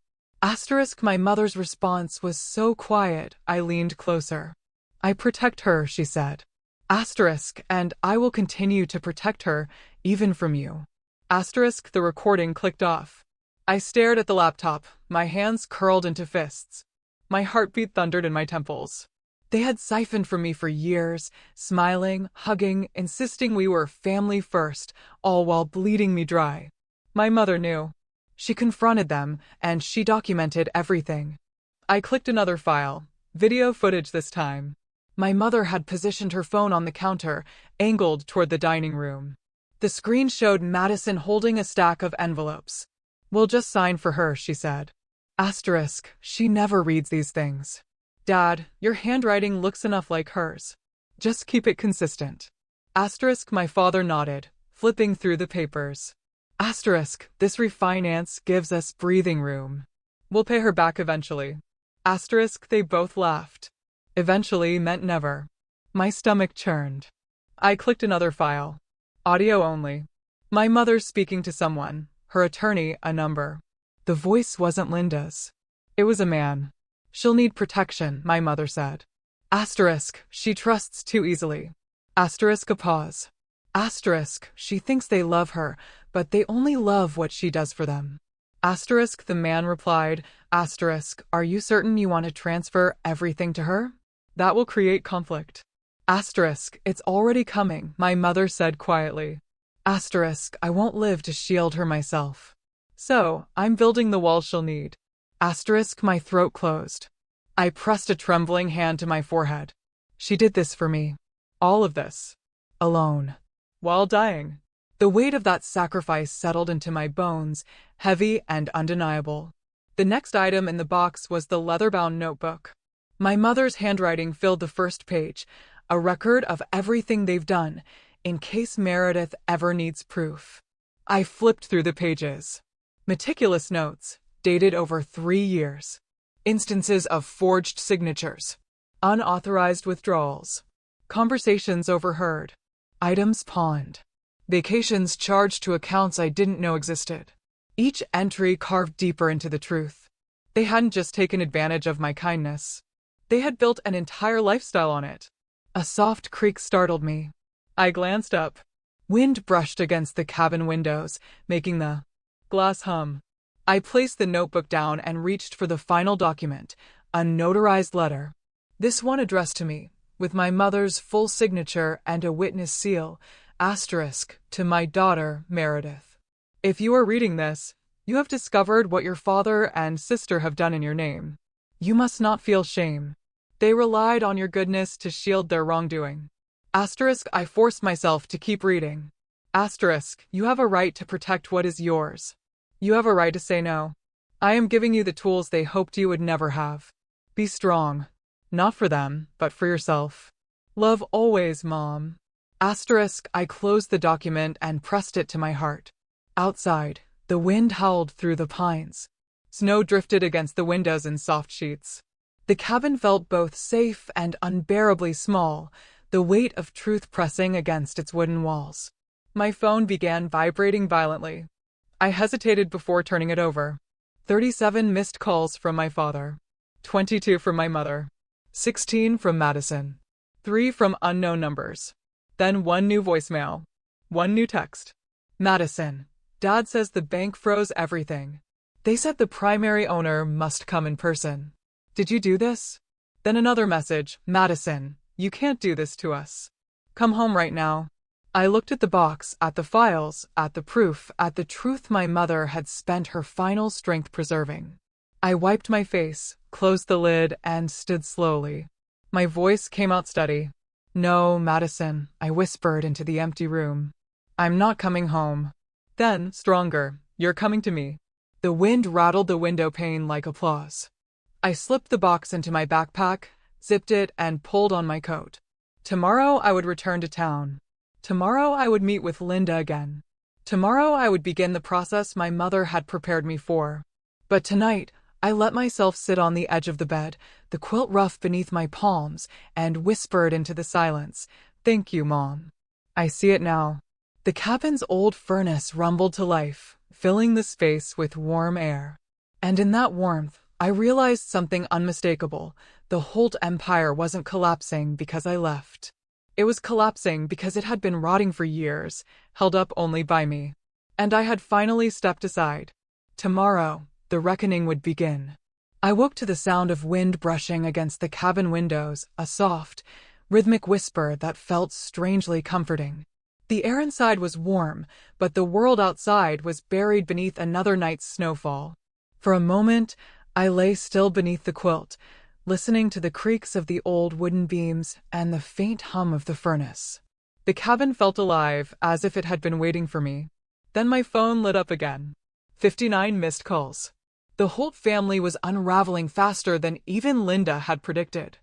My mother's response was so quiet, I leaned closer. I protect her, she said. And I will continue to protect her, even from you. The recording clicked off. I stared at the laptop, my hands curled into fists. My heartbeat thundered in my temples. They had siphoned from me for years, smiling, hugging, insisting we were family first, all while bleeding me dry. My mother knew. She confronted them, and she documented everything. I clicked another file, video footage this time. My mother had positioned her phone on the counter, angled toward the dining room. The screen showed Madison holding a stack of envelopes. We'll just sign for her, she said. She never reads these things. Dad, your handwriting looks enough like hers. Just keep it consistent. Asterisk, my father nodded, flipping through the papers. Asterisk, this refinance gives us breathing room. We'll pay her back eventually. Asterisk, they both laughed. Eventually meant never. My stomach churned. I clicked another file. Audio only. My mother speaking to someone, her attorney, a number. The voice wasn't Linda's. It was a man. She'll need protection, my mother said. Asterisk, she trusts too easily. Asterisk, a pause. Asterisk, she thinks they love her, but they only love what she does for them. Asterisk, the man replied. Asterisk, are you certain you want to transfer everything to her? That will create conflict. Asterisk, it's already coming, my mother said quietly. Asterisk, I won't live to shield her myself. So, I'm building the wall she'll need. Asterisk, my throat closed. I pressed a trembling hand to my forehead. She did this for me. All of this. Alone. While dying. The weight of that sacrifice settled into my bones, heavy and undeniable. The next item in the box was the leather-bound notebook. My mother's handwriting filled the first page, a record of everything they've done, in case Meredith ever needs proof. I flipped through the pages. Meticulous notes, dated over 3 years. Instances of forged signatures. Unauthorized withdrawals. Conversations overheard. Items pawned. Vacations charged to accounts I didn't know existed. Each entry carved deeper into the truth. They hadn't just taken advantage of my kindness. They had built an entire lifestyle on it. A soft creak startled me. I glanced up. Wind brushed against the cabin windows, making the glass hum. I placed the notebook down and reached for the final document, a notarized letter. This one addressed to me, with my mother's full signature and a witness seal, asterisk, to my daughter, Meredith. If you are reading this, you have discovered what your father and sister have done in your name. You must not feel shame. They relied on your goodness to shield their wrongdoing. Asterisk, I forced myself to keep reading. Asterisk, you have a right to protect what is yours. You have a right to say no. I am giving you the tools they hoped you would never have. Be strong. Not for them, but for yourself. Love always, Mom. Asterisk, I closed the document and pressed it to my heart. Outside, the wind howled through the pines. Snow drifted against the windows in soft sheets. The cabin felt both safe and unbearably small, the weight of truth pressing against its wooden walls. My phone began vibrating violently. I hesitated before turning it over. 37 missed calls from my father. 22 from my mother. 16 from Madison. 3 from unknown numbers. Then 1 new voicemail. 1 new text. Madison. Dad says the bank froze everything. They said the primary owner must come in person. Did you do this? Then another message. Madison, you can't do this to us. Come home right now. I looked at the box, at the files, at the proof, at the truth my mother had spent her final strength preserving. I wiped my face, closed the lid, and stood slowly. My voice came out steady. No, Madison, I whispered into the empty room. I'm not coming home. Then, stronger, you're coming to me. The wind rattled the window pane like applause. I slipped the box into my backpack, zipped it, and pulled on my coat. Tomorrow I would return to town. Tomorrow I would meet with Linda again. Tomorrow I would begin the process my mother had prepared me for. But tonight, I let myself sit on the edge of the bed, the quilt ruff beneath my palms, and whispered into the silence, "Thank you, Mom." I see it now. The cabin's old furnace rumbled to life, filling the space with warm air. And in that warmth, I realized something unmistakable. The Holt Empire wasn't collapsing because I left. It was collapsing because it had been rotting for years, held up only by me. And I had finally stepped aside. Tomorrow, the reckoning would begin. I woke to the sound of wind brushing against the cabin windows, a soft, rhythmic whisper that felt strangely comforting. The air inside was warm, but the world outside was buried beneath another night's snowfall. For a moment, I lay still beneath the quilt, listening to the creaks of the old wooden beams and the faint hum of the furnace. The cabin felt alive, as if it had been waiting for me. Then my phone lit up again. 59 missed calls. The Holt family was unraveling faster than even Linda had predicted.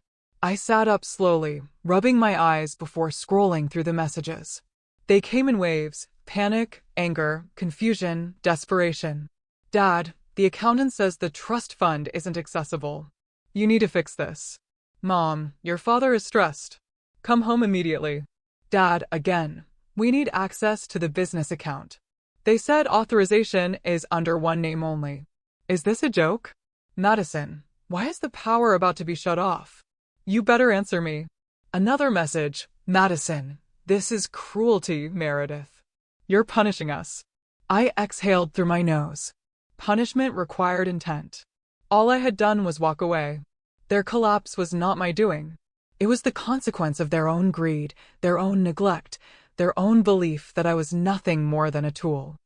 I sat up slowly, rubbing my eyes before scrolling through the messages. They came in waves: panic, anger, confusion, desperation. Dad, the accountant says the trust fund isn't accessible. You need to fix this. Mom, your father is stressed. Come home immediately. Dad, again. We need access to the business account. They said authorization is under one name only. Is this a joke? Madison, why is the power about to be shut off? You better answer me. Another message. Madison, this is cruelty, Meredith. You're punishing us. I exhaled through my nose. Punishment required intent. All I had done was walk away. Their collapse was not my doing. It was the consequence of their own greed, their own neglect, their own belief that I was nothing more than a tool.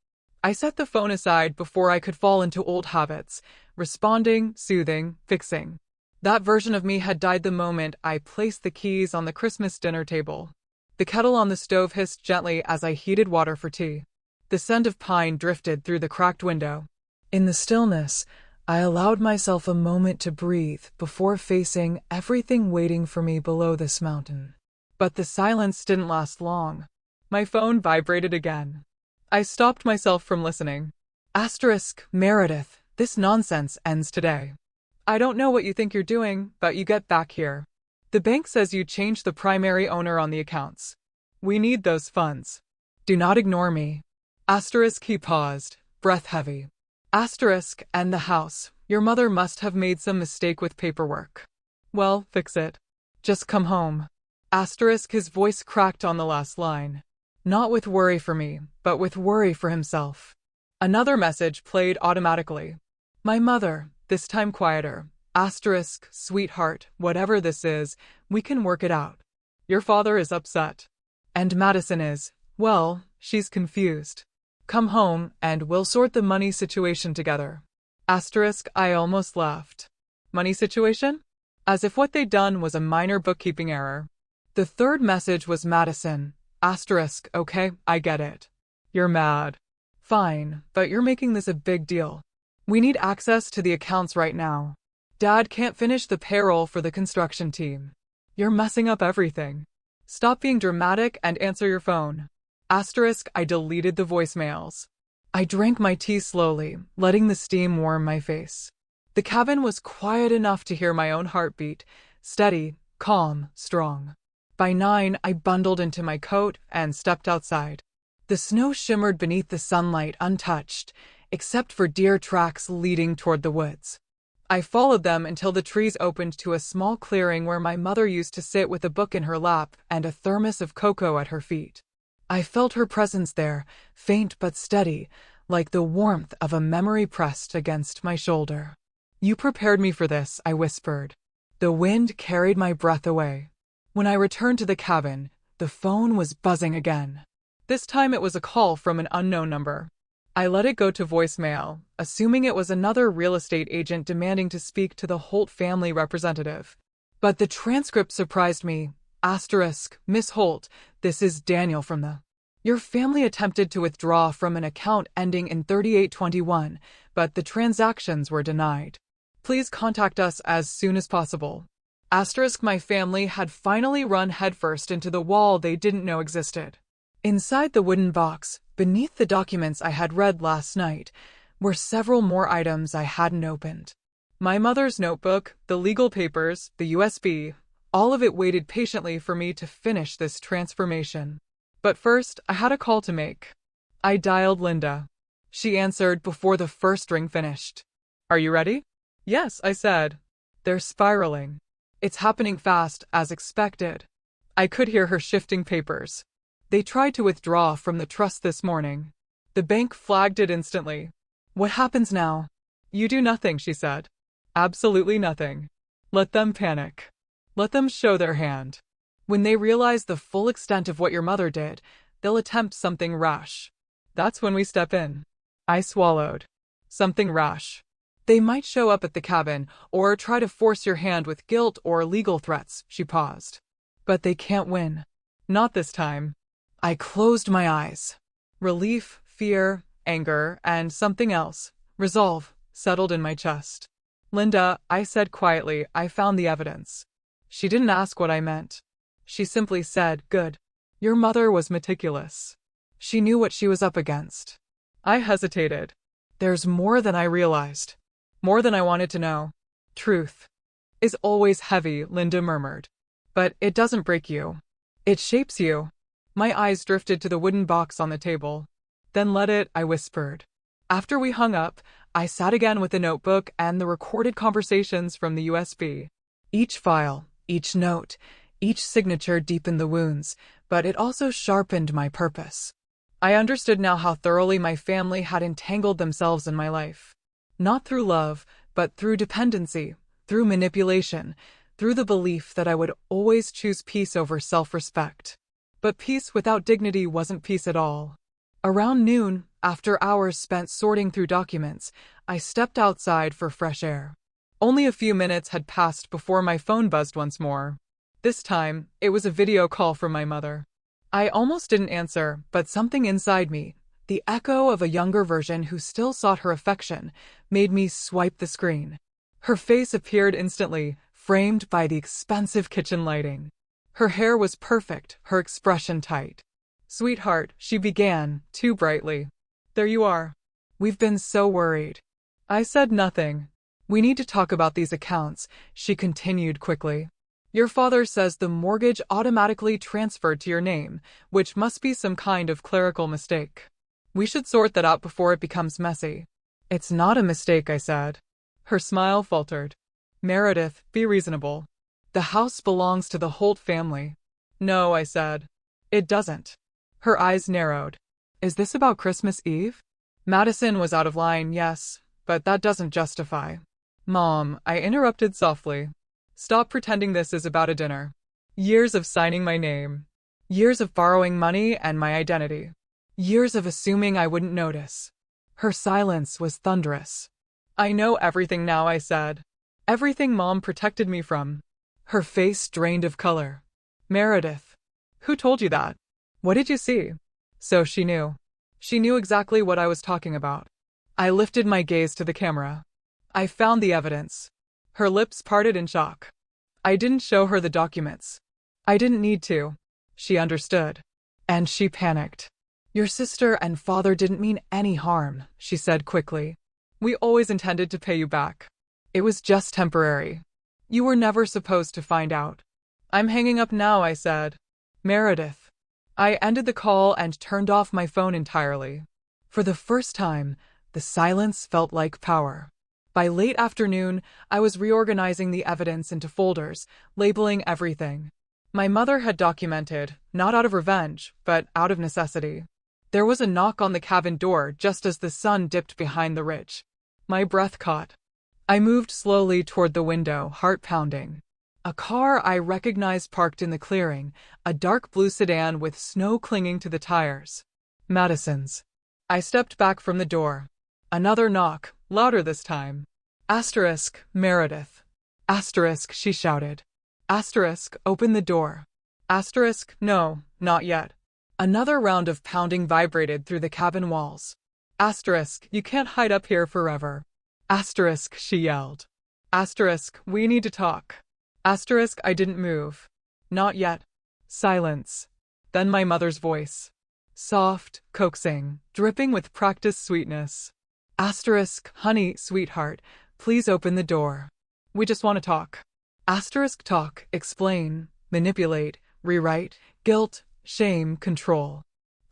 I set the phone aside before I could fall into old habits, responding, soothing, fixing. That version of me had died the moment I placed the keys on the Christmas dinner table. The kettle on the stove hissed gently as I heated water for tea. The scent of pine drifted through the cracked window. In the stillness, I allowed myself a moment to breathe before facing everything waiting for me below this mountain. But the silence didn't last long. My phone vibrated again. I stopped myself from listening. Meredith, this nonsense ends today. I don't know what you think you're doing, but you get back here. The bank says you changed the primary owner on the accounts. We need those funds. Do not ignore me. He paused, breath heavy. And the house. Your mother must have made some mistake with paperwork. Well, fix it. Just come home. His voice cracked on the last line. Not with worry for me, but with worry for himself. Another message played automatically. My mother, this time quieter. Sweetheart, whatever this is, we can work it out. Your father is upset. And Madison is, well, she's confused. Come home, and we'll sort the money situation together. I almost laughed. Money situation? As if what they'd done was a minor bookkeeping error. The third message was Madison. Okay, I get it. You're mad. Fine, but you're making this a big deal. We need access to the accounts right now. Dad can't finish the payroll for the construction team. You're messing up everything. Stop being dramatic and answer your phone. I deleted the voicemails. I drank my tea slowly, letting the steam warm my face. The cabin was quiet enough to hear my own heartbeat, steady, calm, strong. By 9, I bundled into my coat and stepped outside. The snow shimmered beneath the sunlight untouched, except for deer tracks leading toward the woods. I followed them until the trees opened to a small clearing where my mother used to sit with a book in her lap and a thermos of cocoa at her feet. I felt her presence there, faint but steady, like the warmth of a memory pressed against my shoulder. You prepared me for this, I whispered. The wind carried my breath away. When I returned to the cabin, the phone was buzzing again. This time it was a call from an unknown number. I let it go to voicemail, assuming it was another real estate agent demanding to speak to the Holt family representative. But the transcript surprised me. Miss Holt, this is Daniel from the... Your family attempted to withdraw from an account ending in 3821, but the transactions were denied. Please contact us as soon as possible. My family had finally run headfirst into the wall they didn't know existed. Inside the wooden box, beneath the documents I had read last night, were several more items I hadn't opened. My mother's notebook, the legal papers, the USB, all of it waited patiently for me to finish this transformation. But first, I had a call to make. I dialed Linda. She answered before the first ring finished. Are you ready? Yes, I said. They're spiraling. It's happening fast, as expected. I could hear her shifting papers. They tried to withdraw from the trust this morning. The bank flagged it instantly. What happens now? You do nothing, she said. Absolutely nothing. Let them panic. Let them show their hand. When they realize the full extent of what your mother did, they'll attempt something rash. That's when we step in. I swallowed. Something rash. They might show up at the cabin, or try to force your hand with guilt or legal threats, she paused. But they can't win. Not this time. I closed my eyes. Relief, fear, anger, and something else, resolve, settled in my chest. Linda, I said quietly, I found the evidence. She didn't ask what I meant. She simply said, "Good. Your mother was meticulous. She knew what she was up against." I hesitated. There's more than I realized. More than I wanted to know. Truth is always heavy, Linda murmured. But it doesn't break you. It shapes you. My eyes drifted to the wooden box on the table. Then let it, I whispered. After we hung up, I sat again with the notebook and the recorded conversations from the USB. Each file, each note, each signature deepened the wounds, but it also sharpened my purpose. I understood now how thoroughly my family had entangled themselves in my life. Not through love, but through dependency, through manipulation, through the belief that I would always choose peace over self-respect. But peace without dignity wasn't peace at all. Around noon, after hours spent sorting through documents, I stepped outside for fresh air. Only a few minutes had passed before my phone buzzed once more. This time, it was a video call from my mother. I almost didn't answer, but something inside me, the echo of a younger version who still sought her affection, made me swipe the screen. Her face appeared instantly, framed by the expensive kitchen lighting. Her hair was perfect, her expression tight. "Sweetheart," she began, too brightly. "There you are. We've been so worried." I said nothing. "We need to talk about these accounts," she continued quickly. "Your father says the mortgage automatically transferred to your name, which must be some kind of clerical mistake. We should sort that out before it becomes messy." "It's not a mistake," I said. Her smile faltered. "Meredith, be reasonable. The house belongs to the Holt family." "No," I said. "It doesn't." Her eyes narrowed. "Is this about Christmas Eve?" Madison was out of line, yes, but that doesn't justify. "Mom," I interrupted softly. "Stop pretending this is about a dinner. Years of signing my name. Years of borrowing money and my identity. Years of assuming I wouldn't notice." Her silence was thunderous. "I know everything now," I said. "Everything Mom protected me from." Her face drained of color. "Meredith, who told you that? What did you see?" So she knew. She knew exactly what I was talking about. I lifted my gaze to the camera. I found the evidence. Her lips parted in shock. I didn't show her the documents. I didn't need to. She understood. And she panicked. "Your sister and father didn't mean any harm," she said quickly. "We always intended to pay you back. It was just temporary. You were never supposed to find out." "I'm hanging up now," I said. "Meredith." I ended the call and turned off my phone entirely. For the first time, the silence felt like power. By late afternoon, I was reorganizing the evidence into folders, labeling everything. My mother had documented, not out of revenge, but out of necessity. There was a knock on the cabin door just as the sun dipped behind the ridge. My breath caught. I moved slowly toward the window, heart pounding. A car I recognized parked in the clearing, a dark blue sedan with snow clinging to the tires. Madison's. I stepped back from the door. Another knock, louder this time. Asterisk, Meredith. Asterisk, she shouted. Asterisk, open the door. Asterisk, no, not yet. Another round of pounding vibrated through the cabin walls. Asterisk, you can't hide up here forever. Asterisk, she yelled. Asterisk, we need to talk. Asterisk, I didn't move. Not yet. Silence. Then my mother's voice. Soft, coaxing, dripping with practiced sweetness. Asterisk, honey, sweetheart, please open the door. We just want to talk. Asterisk, talk, explain, manipulate, rewrite, guilt, shame, control.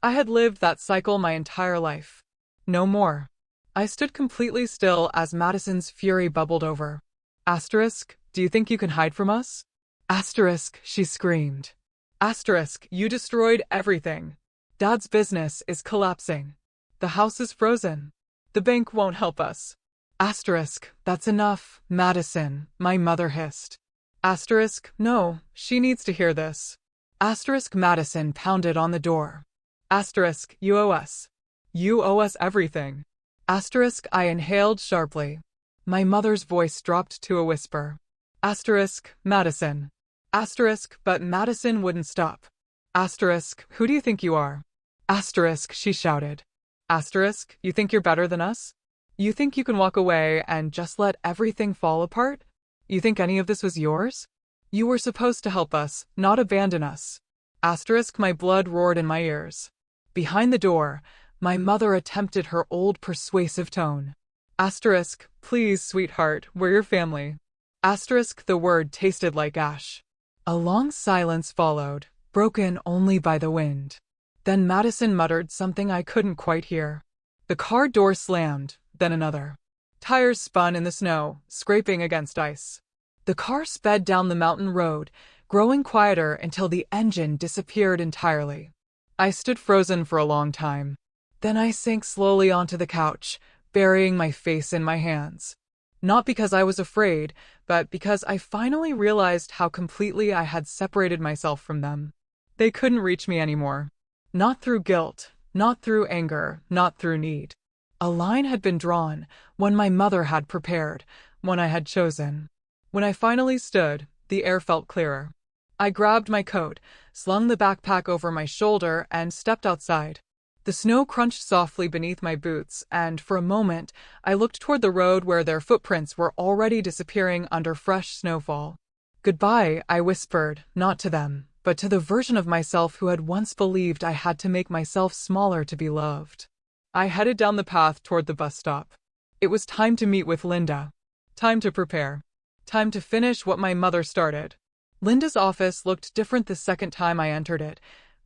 I had lived that cycle my entire life. No more. I stood completely still as Madison's fury bubbled over. Asterisk, do you think you can hide from us? Asterisk, she screamed. Asterisk, you destroyed everything. Dad's business is collapsing. The house is frozen. The bank won't help us. Asterisk, that's enough, Madison, my mother hissed. Asterisk, no, she needs to hear this. Asterisk, Madison pounded on the door. Asterisk, you owe us. You owe us everything. Asterisk, I inhaled sharply. My mother's voice dropped to a whisper. Asterisk, Madison. Asterisk, but Madison wouldn't stop. Asterisk, who do you think you are? Asterisk, she shouted. Asterisk, you think you're better than us? You think you can walk away and just let everything fall apart? You think any of this was yours? You were supposed to help us, not abandon us. Asterisk, my blood roared in my ears. Behind the door, my mother attempted her old persuasive tone. Asterisk, please, sweetheart, we're your family. Asterisk, the word tasted like ash. A long silence followed, broken only by the wind. Then Madison muttered something I couldn't quite hear. The car door slammed, then another. Tires spun in the snow, scraping against ice. The car sped down the mountain road, growing quieter until the engine disappeared entirely. I stood frozen for a long time. Then I sank slowly onto the couch, burying my face in my hands. Not because I was afraid, but because I finally realized how completely I had separated myself from them. They couldn't reach me anymore. Not through guilt, not through anger, not through need. A line had been drawn, one my mother had prepared, one I had chosen. When I finally stood, the air felt clearer. I grabbed my coat, slung the backpack over my shoulder, and stepped outside. The snow crunched softly beneath my boots, and for a moment, I looked toward the road where their footprints were already disappearing under fresh snowfall. Goodbye, I whispered, not to them, but to the version of myself who had once believed I had to make myself smaller to be loved. I headed down the path toward the bus stop. It was time to meet with Linda. Time to prepare. Time to finish what my mother started. Linda's office looked different the second time I entered it,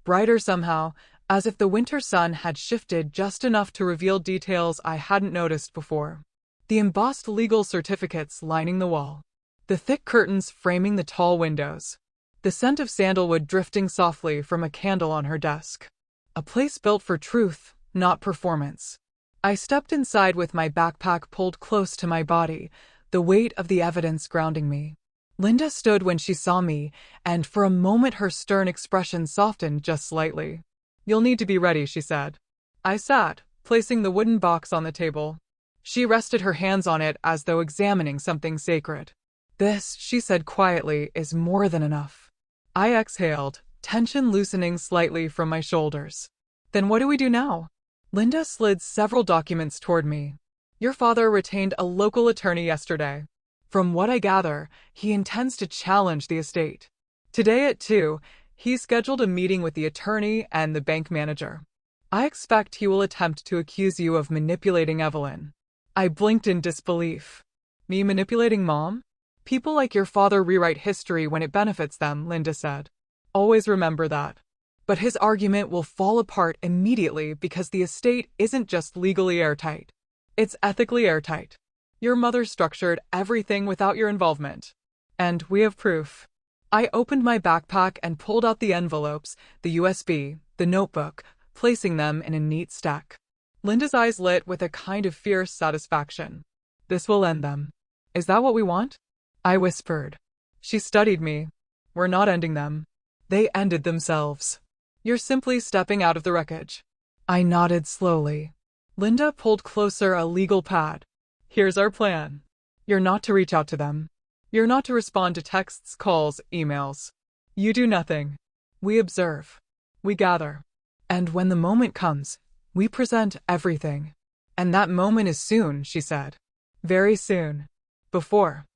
brighter somehow, as if the winter sun had shifted just enough to reveal details I hadn't noticed before. The embossed legal certificates lining the wall. The thick curtains framing the tall windows. The scent of sandalwood drifting softly from a candle on her desk. A place built for truth, not performance. I stepped inside with my backpack pulled close to my body, the weight of the evidence grounding me. Linda stood when she saw me, and for a moment her stern expression softened just slightly. You'll need to be ready, she said. I sat, placing the wooden box on the table. She rested her hands on it as though examining something sacred. This, she said quietly, is more than enough. I exhaled, tension loosening slightly from my shoulders. Then what do we do now? Linda slid several documents toward me. Your father retained a local attorney yesterday. From what I gather, he intends to challenge the estate. Today at 2, he's scheduled a meeting with the attorney and the bank manager. I expect he will attempt to accuse you of manipulating Evelyn. I blinked in disbelief. Me manipulating Mom? People like your father rewrite history when it benefits them, Linda said. Always remember that. But his argument will fall apart immediately because the estate isn't just legally airtight. It's ethically airtight. Your mother structured everything without your involvement. And we have proof. I opened my backpack and pulled out the envelopes, the USB, the notebook, placing them in a neat stack. Linda's eyes lit with a kind of fierce satisfaction. This will end them. Is that what we want? I whispered. She studied me. We're not ending them. They ended themselves. You're simply stepping out of the wreckage. I nodded slowly. Linda pulled closer a legal pad. Here's our plan. You're not to reach out to them. You're not to respond to texts, calls, emails. You do nothing. We observe. We gather. And when the moment comes, we present everything. And that moment is soon, she said. Very soon. Before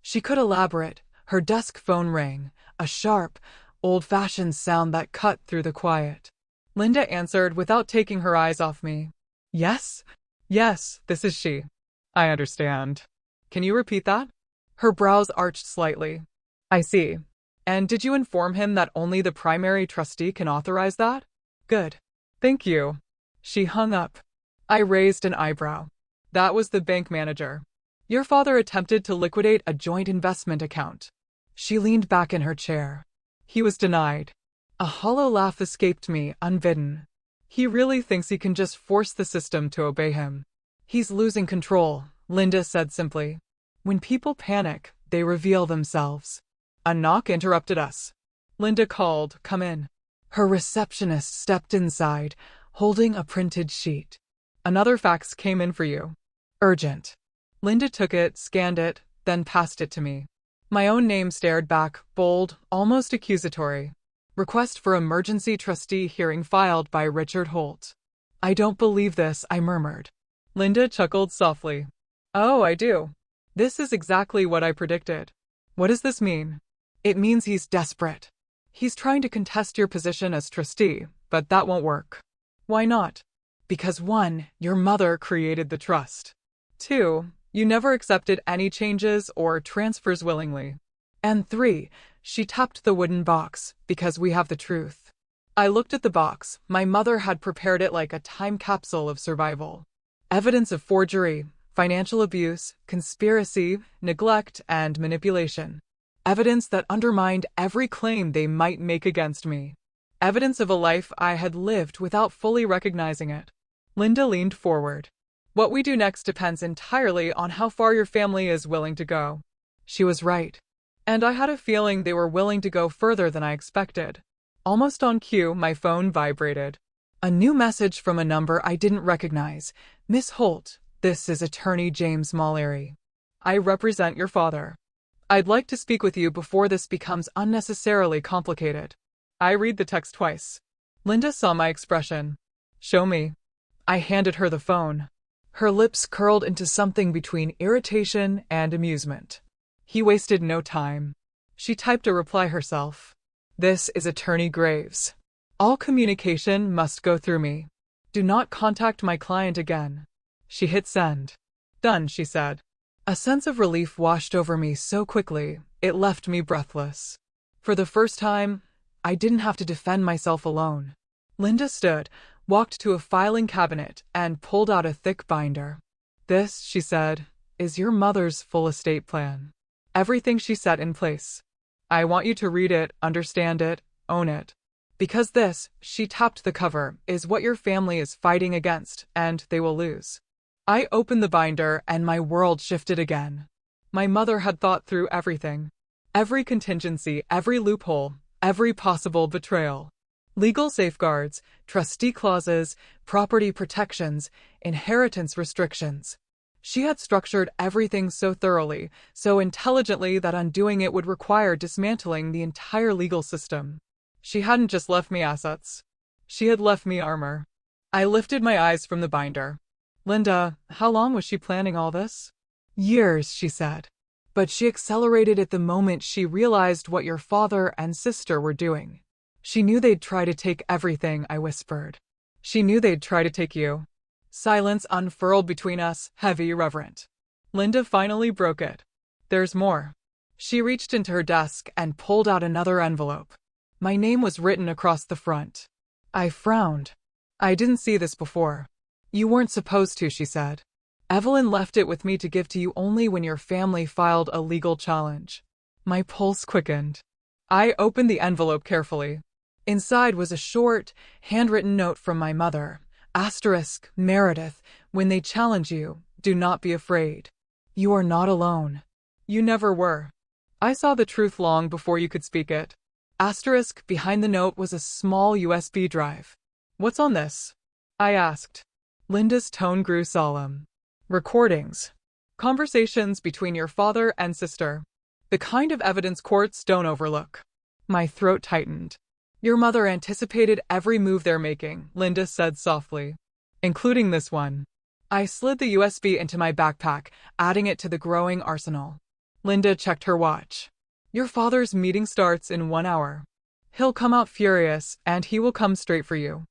she could elaborate, her desk phone rang, a sharp, old-fashioned sound that cut through the quiet. Linda answered without taking her eyes off me. Yes? Yes, this is she. I understand. Can you repeat that? Her brows arched slightly. I see. And did you inform him that only the primary trustee can authorize that? Good. Thank you. She hung up. I raised an eyebrow. That was the bank manager. Your father attempted to liquidate a joint investment account. She leaned back in her chair. He was denied. A hollow laugh escaped me, unbidden. He really thinks he can just force the system to obey him. He's losing control, Linda said simply. When people panic, they reveal themselves. A knock interrupted us. Linda called, "Come in." Her receptionist stepped inside, holding a printed sheet. Another fax came in for you. Urgent. Linda took it, scanned it, then passed it to me. My own name stared back, bold, almost accusatory. Request for emergency trustee hearing filed by Richard Holt. I don't believe this, I murmured. Linda chuckled softly. Oh, I do. This is exactly what I predicted. What does this mean? It means he's desperate. He's trying to contest your position as trustee, but that won't work. Why not? Because 1, your mother created the trust. 2, you never accepted any changes or transfers willingly. And 3, she tapped the wooden box because we have the truth. I looked at the box. My mother had prepared it like a time capsule of survival. Evidence of forgery, financial abuse, conspiracy, neglect, and manipulation. Evidence that undermined every claim they might make against me. Evidence of a life I had lived without fully recognizing it. Linda leaned forward. What we do next depends entirely on how far your family is willing to go. She was right. And I had a feeling they were willing to go further than I expected. Almost on cue, my phone vibrated. A new message from a number I didn't recognize. Miss Holt, this is Attorney James Mallory. I represent your father. I'd like to speak with you before this becomes unnecessarily complicated. I read the text twice. Linda saw my expression. Show me. I handed her the phone. Her lips curled into something between irritation and amusement. He wasted no time. She typed a reply herself. This is Attorney Graves. All communication must go through me. Do not contact my client again. She hit send. Done, she said. A sense of relief washed over me so quickly, it left me breathless. For the first time, I didn't have to defend myself alone. Linda stood, walked to a filing cabinet, and pulled out a thick binder. This, she said, is your mother's full estate plan. Everything she set in place. I want you to read it, understand it, own it. Because this, she tapped the cover, is what your family is fighting against, and they will lose. I opened the binder and my world shifted again. My mother had thought through everything. Every contingency, every loophole, every possible betrayal. Legal safeguards, trustee clauses, property protections, inheritance restrictions. She had structured everything so thoroughly, so intelligently that undoing it would require dismantling the entire legal system. She hadn't just left me assets. She had left me armor. I lifted my eyes from the binder. Linda, how long was she planning all this? Years, she said. But she accelerated it the moment she realized what your father and sister were doing. She knew they'd try to take everything, I whispered. She knew they'd try to take you. Silence unfurled between us, heavy, reverent. Linda finally broke it. There's more. She reached into her desk and pulled out another envelope. My name was written across the front. I frowned. I didn't see this before. You weren't supposed to, she said. Evelyn left it with me to give to you only when your family filed a legal challenge. My pulse quickened. I opened the envelope carefully. Inside was a short, handwritten note from my mother. Asterisk, Meredith, when they challenge you, do not be afraid. You are not alone. You never were. I saw the truth long before you could speak it. Asterisk, behind the note was a small USB drive. What's on this? I asked. Linda's tone grew solemn. Recordings. Conversations between your father and sister. The kind of evidence courts don't overlook. My throat tightened. Your mother anticipated every move they're making, Linda said softly. Including this one. I slid the USB into my backpack, adding it to the growing arsenal. Linda checked her watch. Your father's meeting starts in 1 hour. He'll come out furious, and he will come straight for you.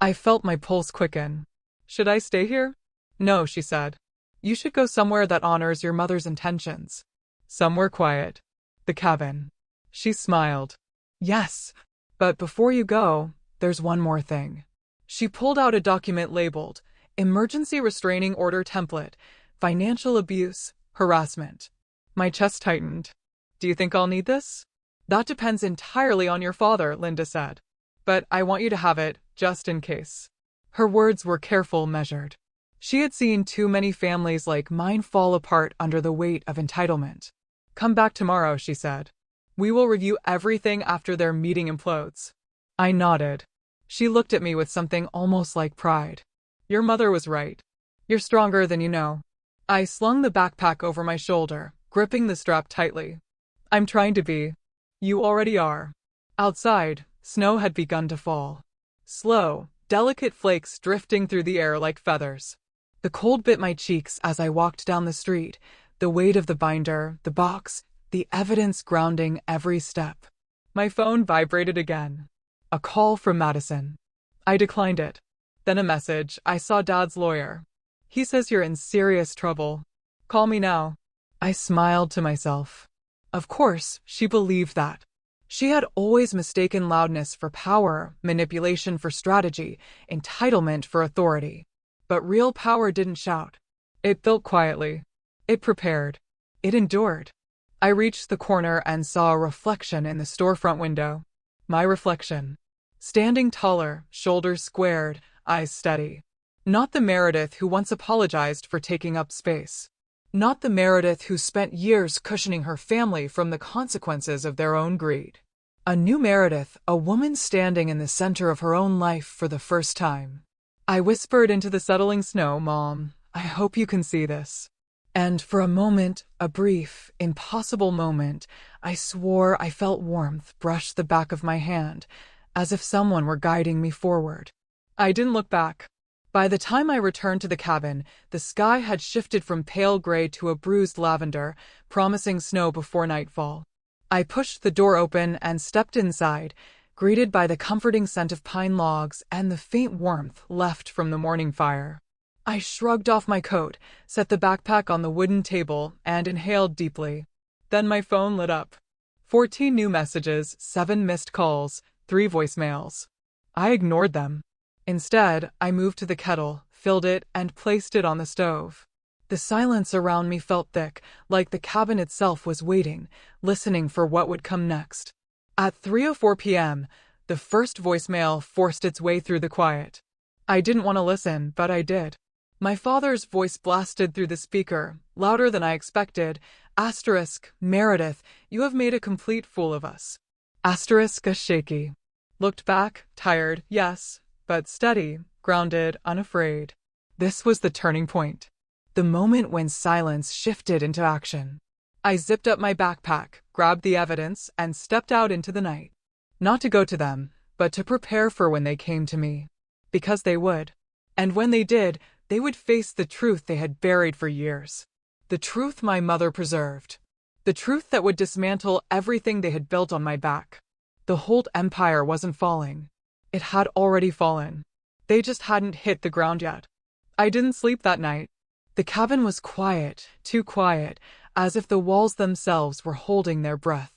I felt my pulse quicken. Should I stay here? No, she said. You should go somewhere that honors your mother's intentions. Somewhere quiet. The cabin. She smiled. Yes. But before you go, there's one more thing. She pulled out a document labeled Emergency Restraining Order Template, Financial Abuse, Harassment. My chest tightened. Do you think I'll need this? That depends entirely on your father, Linda said. But I want you to have it, just in case. Her words were careful, measured. She had seen too many families like mine fall apart under the weight of entitlement. Come back tomorrow, she said. We will review everything after their meeting implodes. I nodded. She looked at me with something almost like pride. Your mother was right. You're stronger than you know. I slung the backpack over my shoulder, gripping the strap tightly. I'm trying to be. You already are. Outside, snow had begun to fall. Slow, delicate flakes drifting through the air like feathers. The cold bit my cheeks as I walked down the street, the weight of the binder, the box, the evidence grounding every step. My phone vibrated again. A call from Madison. I declined it. Then a message. I saw Dad's lawyer. He says you're in serious trouble. Call me now. I smiled to myself. Of course, she believed that. She had always mistaken loudness for power, manipulation for strategy, entitlement for authority. But real power didn't shout. It built quietly. It prepared. It endured. I reached the corner and saw a reflection in the storefront window. My reflection. Standing taller, shoulders squared, eyes steady. Not the Meredith who once apologized for taking up space. Not the Meredith who spent years cushioning her family from the consequences of their own greed. A new Meredith, a woman standing in the center of her own life for the first time. I whispered into the settling snow, Mom, I hope you can see this. And for a moment, a brief, impossible moment, I swore I felt warmth brush the back of my hand, as if someone were guiding me forward. I didn't look back. By the time I returned to the cabin, the sky had shifted from pale gray to a bruised lavender, promising snow before nightfall. I pushed the door open and stepped inside, greeted by the comforting scent of pine logs and the faint warmth left from the morning fire. I shrugged off my coat, set the backpack on the wooden table, and inhaled deeply. Then my phone lit up. 14 new messages, 7 missed calls, 3 voicemails. I ignored them. Instead, I moved to the kettle, filled it, and placed it on the stove. The silence around me felt thick, like the cabin itself was waiting, listening for what would come next. At 3:04 p.m., the first voicemail forced its way through the quiet. I didn't want to listen, but I did. My father's voice blasted through the speaker, louder than I expected. Asterisk, Meredith, you have made a complete fool of us. Asterisk, a shaky. Looked back, tired, yes, but steady, grounded, unafraid. This was the turning point. The moment when silence shifted into action. I zipped up my backpack, grabbed the evidence, and stepped out into the night. Not to go to them, but to prepare for when they came to me. Because they would. And when they did, they would face the truth they had buried for years. The truth my mother preserved. The truth that would dismantle everything they had built on my back. The Holt Empire wasn't falling. It had already fallen. They just hadn't hit the ground yet. I didn't sleep that night. The cabin was quiet, too quiet, as if the walls themselves were holding their breath.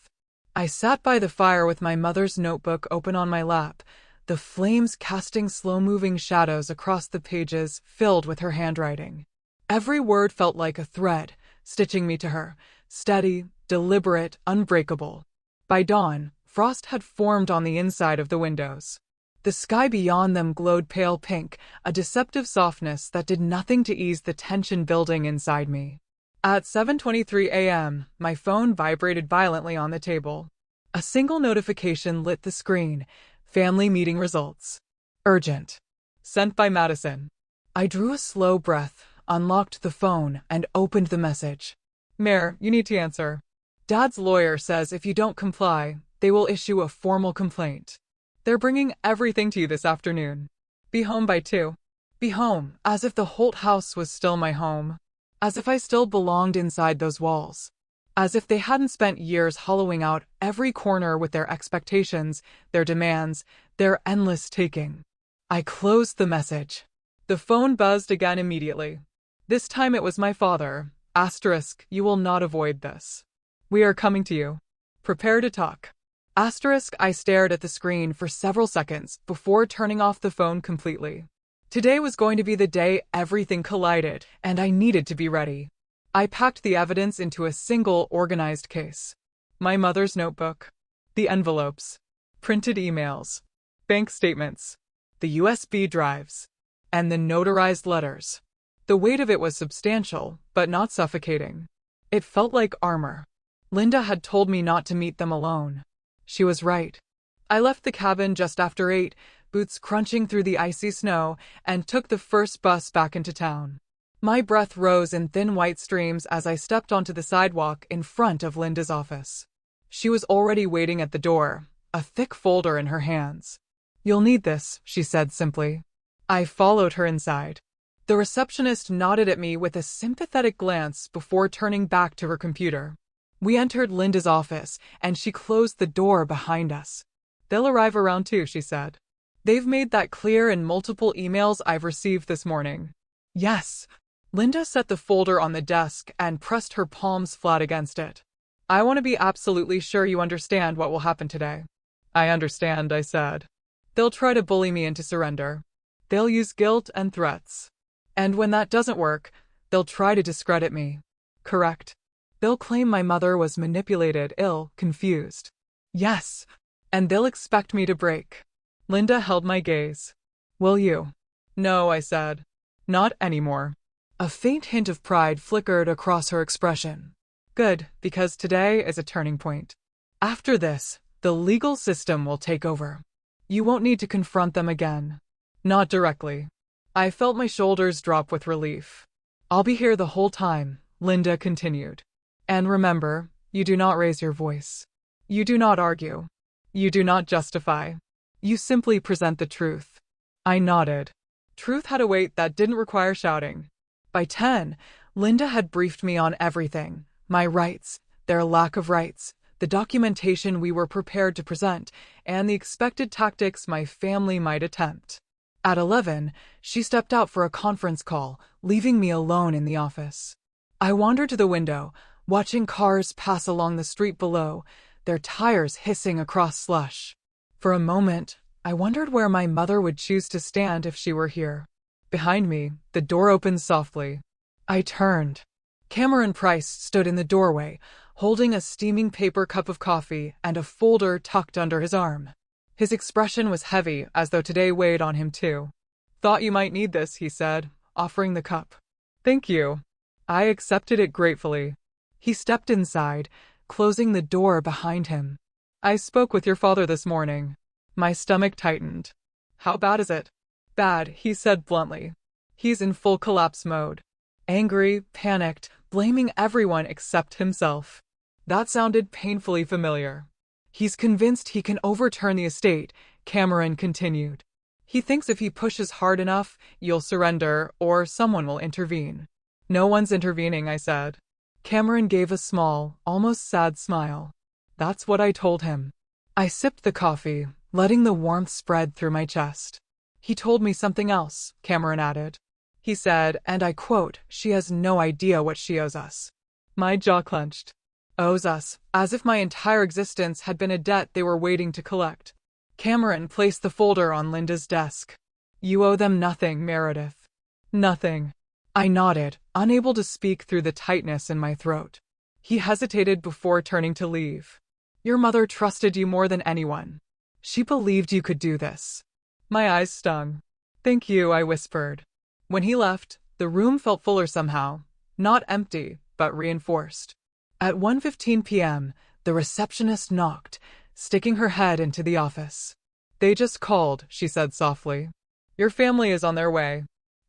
I sat by the fire with my mother's notebook open on my lap, the flames casting slow-moving shadows across the pages filled with her handwriting. Every word felt like a thread, stitching me to her, steady, deliberate, unbreakable. By dawn, frost had formed on the inside of the windows. The sky beyond them glowed pale pink, a deceptive softness that did nothing to ease the tension building inside me. At 7:23 a.m., my phone vibrated violently on the table. A single notification lit the screen. Family meeting results. Urgent. Sent by Madison. I drew a slow breath, unlocked the phone, and opened the message. Mayor, you need to answer. Dad's lawyer says if you don't comply, they will issue a formal complaint. They're bringing everything to you this afternoon. Be home by 2. Be home, as if the Holt house was still my home. As if I still belonged inside those walls. As if they hadn't spent years hollowing out every corner with their expectations, their demands, their endless taking. I closed the message. The phone buzzed again immediately. This time it was my father. Asterisk, you will not avoid this. We are coming to you. Prepare to talk. Asterisk, I stared at the screen for several seconds before turning off the phone completely. Today was going to be the day everything collided, and I needed to be ready. I packed the evidence into a single, organized case. My mother's notebook. The envelopes. Printed emails. Bank statements. The USB drives. And the notarized letters. The weight of it was substantial, but not suffocating. It felt like armor. Linda had told me not to meet them alone. She was right. I left the cabin just after 8, boots crunching through the icy snow, and took the first bus back into town. My breath rose in thin white streams as I stepped onto the sidewalk in front of Linda's office. She was already waiting at the door, a thick folder in her hands. You'll need this, she said simply. I followed her inside. The receptionist nodded at me with a sympathetic glance before turning back to her computer. We entered Linda's office, and she closed the door behind us. "They'll arrive around 2, she said. "They've made that clear in multiple emails I've received this morning." "Yes." Linda set the folder on the desk and pressed her palms flat against it. "I want to be absolutely sure you understand what will happen today." "I understand," I said. "They'll try to bully me into surrender. They'll use guilt and threats. And when that doesn't work, they'll try to discredit me." "Correct." "They'll claim my mother was manipulated, confused." "Yes. And they'll expect me to break." Linda held my gaze. "Will you?" "No," I said. "Not anymore." A faint hint of pride flickered across her expression. "Good, because today is a turning point. After this, the legal system will take over. You won't need to confront them again." "Not directly." I felt my shoulders drop with relief. "I'll be here the whole time," Linda continued. "And remember, you do not raise your voice. You do not argue. You do not justify. You simply present the truth." I nodded. Truth had a weight that didn't require shouting. By 10, Linda had briefed me on everything: my rights, their lack of rights, the documentation we were prepared to present, and the expected tactics my family might attempt. At 11, she stepped out for a conference call, leaving me alone in the office. I wandered to the window, watching cars pass along the street below, their tires hissing across slush. For a moment, I wondered where my mother would choose to stand if she were here. Behind me, the door opened softly. I turned. Cameron Price stood in the doorway, holding a steaming paper cup of coffee and a folder tucked under his arm. His expression was heavy, as though today weighed on him too. "Thought you might need this," he said, offering the cup. "Thank you." I accepted it gratefully. He stepped inside, closing the door behind him. "I spoke with your father this morning." My stomach tightened. "How bad is it?" "Bad," he said bluntly. "He's in full collapse mode. Angry, panicked, blaming everyone except himself." That sounded painfully familiar. "He's convinced he can overturn the estate," Cameron continued. "He thinks if he pushes hard enough, you'll surrender, or someone will intervene." "No one's intervening," I said. Cameron gave a small, almost sad smile. "That's what I told him." I sipped the coffee, letting the warmth spread through my chest. "He told me something else," Cameron added. He said, and I quote, "She has no idea what she owes us." My jaw clenched. Owes us, as if my entire existence had been a debt they were waiting to collect. Cameron placed the folder on Linda's desk. "You owe them nothing, Meredith." "Nothing." I nodded, unable to speak through the tightness in my throat. He hesitated before turning to leave. "Your mother trusted you more than anyone. She believed you could do this." My eyes stung. "Thank you," I whispered. When he left, the room felt fuller somehow, not empty, but reinforced. At 1:15 p.m., the receptionist knocked, sticking her head into the office. "They just called," she said softly. "Your family is on their way."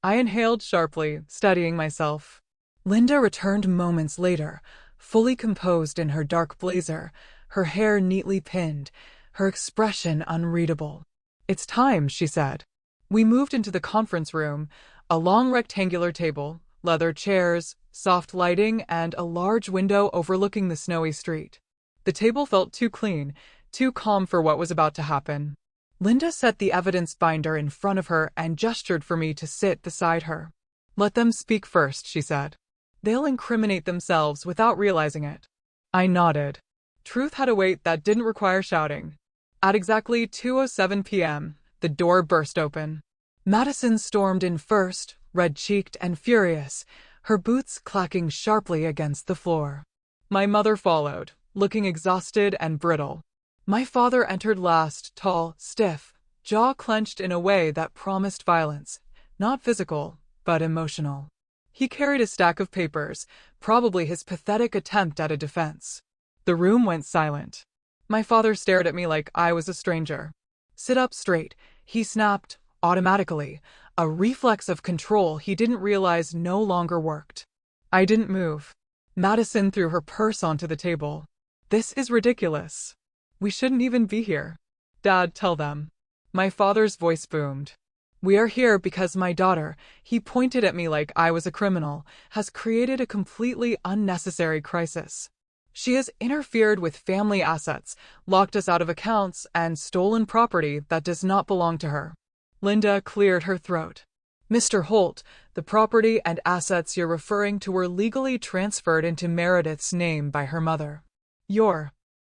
I inhaled sharply, steadying myself. Linda returned moments later, fully composed in her dark blazer, her hair neatly pinned, her expression unreadable. "It's time," she said. We moved into the conference room, a long rectangular table, leather chairs, soft lighting, and a large window overlooking the snowy street. The table felt too clean, too calm for what was about to happen. Linda set the evidence binder in front of her and gestured for me to sit beside her. "Let them speak first," she said. "They'll incriminate themselves without realizing it." I nodded. Truth had a weight that didn't require shouting. At exactly 2:07 p.m., the door burst open. Madison stormed in first, red-cheeked and furious, her boots clacking sharply against the floor. My mother followed, looking exhausted and brittle. My father entered last, tall, stiff, jaw clenched in a way that promised violence, not physical, but emotional. He carried a stack of papers, probably his pathetic attempt at a defense. The room went silent. My father stared at me like I was a stranger. "Sit up straight," he snapped, automatically, a reflex of control he didn't realize no longer worked. I didn't move. Madison threw her purse onto the table. "This is ridiculous. We shouldn't even be here." "Dad, tell them." My father's voice boomed. "We are here because my daughter," he pointed at me like I was a criminal, "has created a completely unnecessary crisis. She has interfered with family assets, locked us out of accounts, and stolen property that does not belong to her. Linda cleared her throat. Mr. Holt, the property and assets you're referring to were legally transferred into Meredith's name by her mother. Your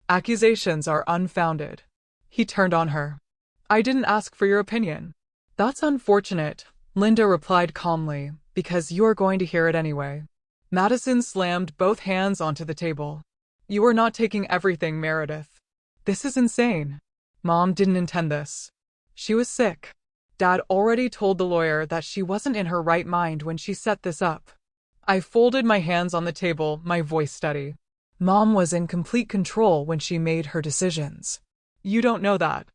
accusations are unfounded. He turned on her. I didn't ask for your opinion. That's unfortunate, Linda replied calmly, because you're going to hear it anyway. Madison slammed both hands onto the table. You are not taking everything, Meredith. This is insane. Mom didn't intend this. She was sick. Dad already told the lawyer that she wasn't in her right mind when she set this up. I folded my hands on the table, my voice steady. Mom was in complete control when she made her decisions. You don't know that.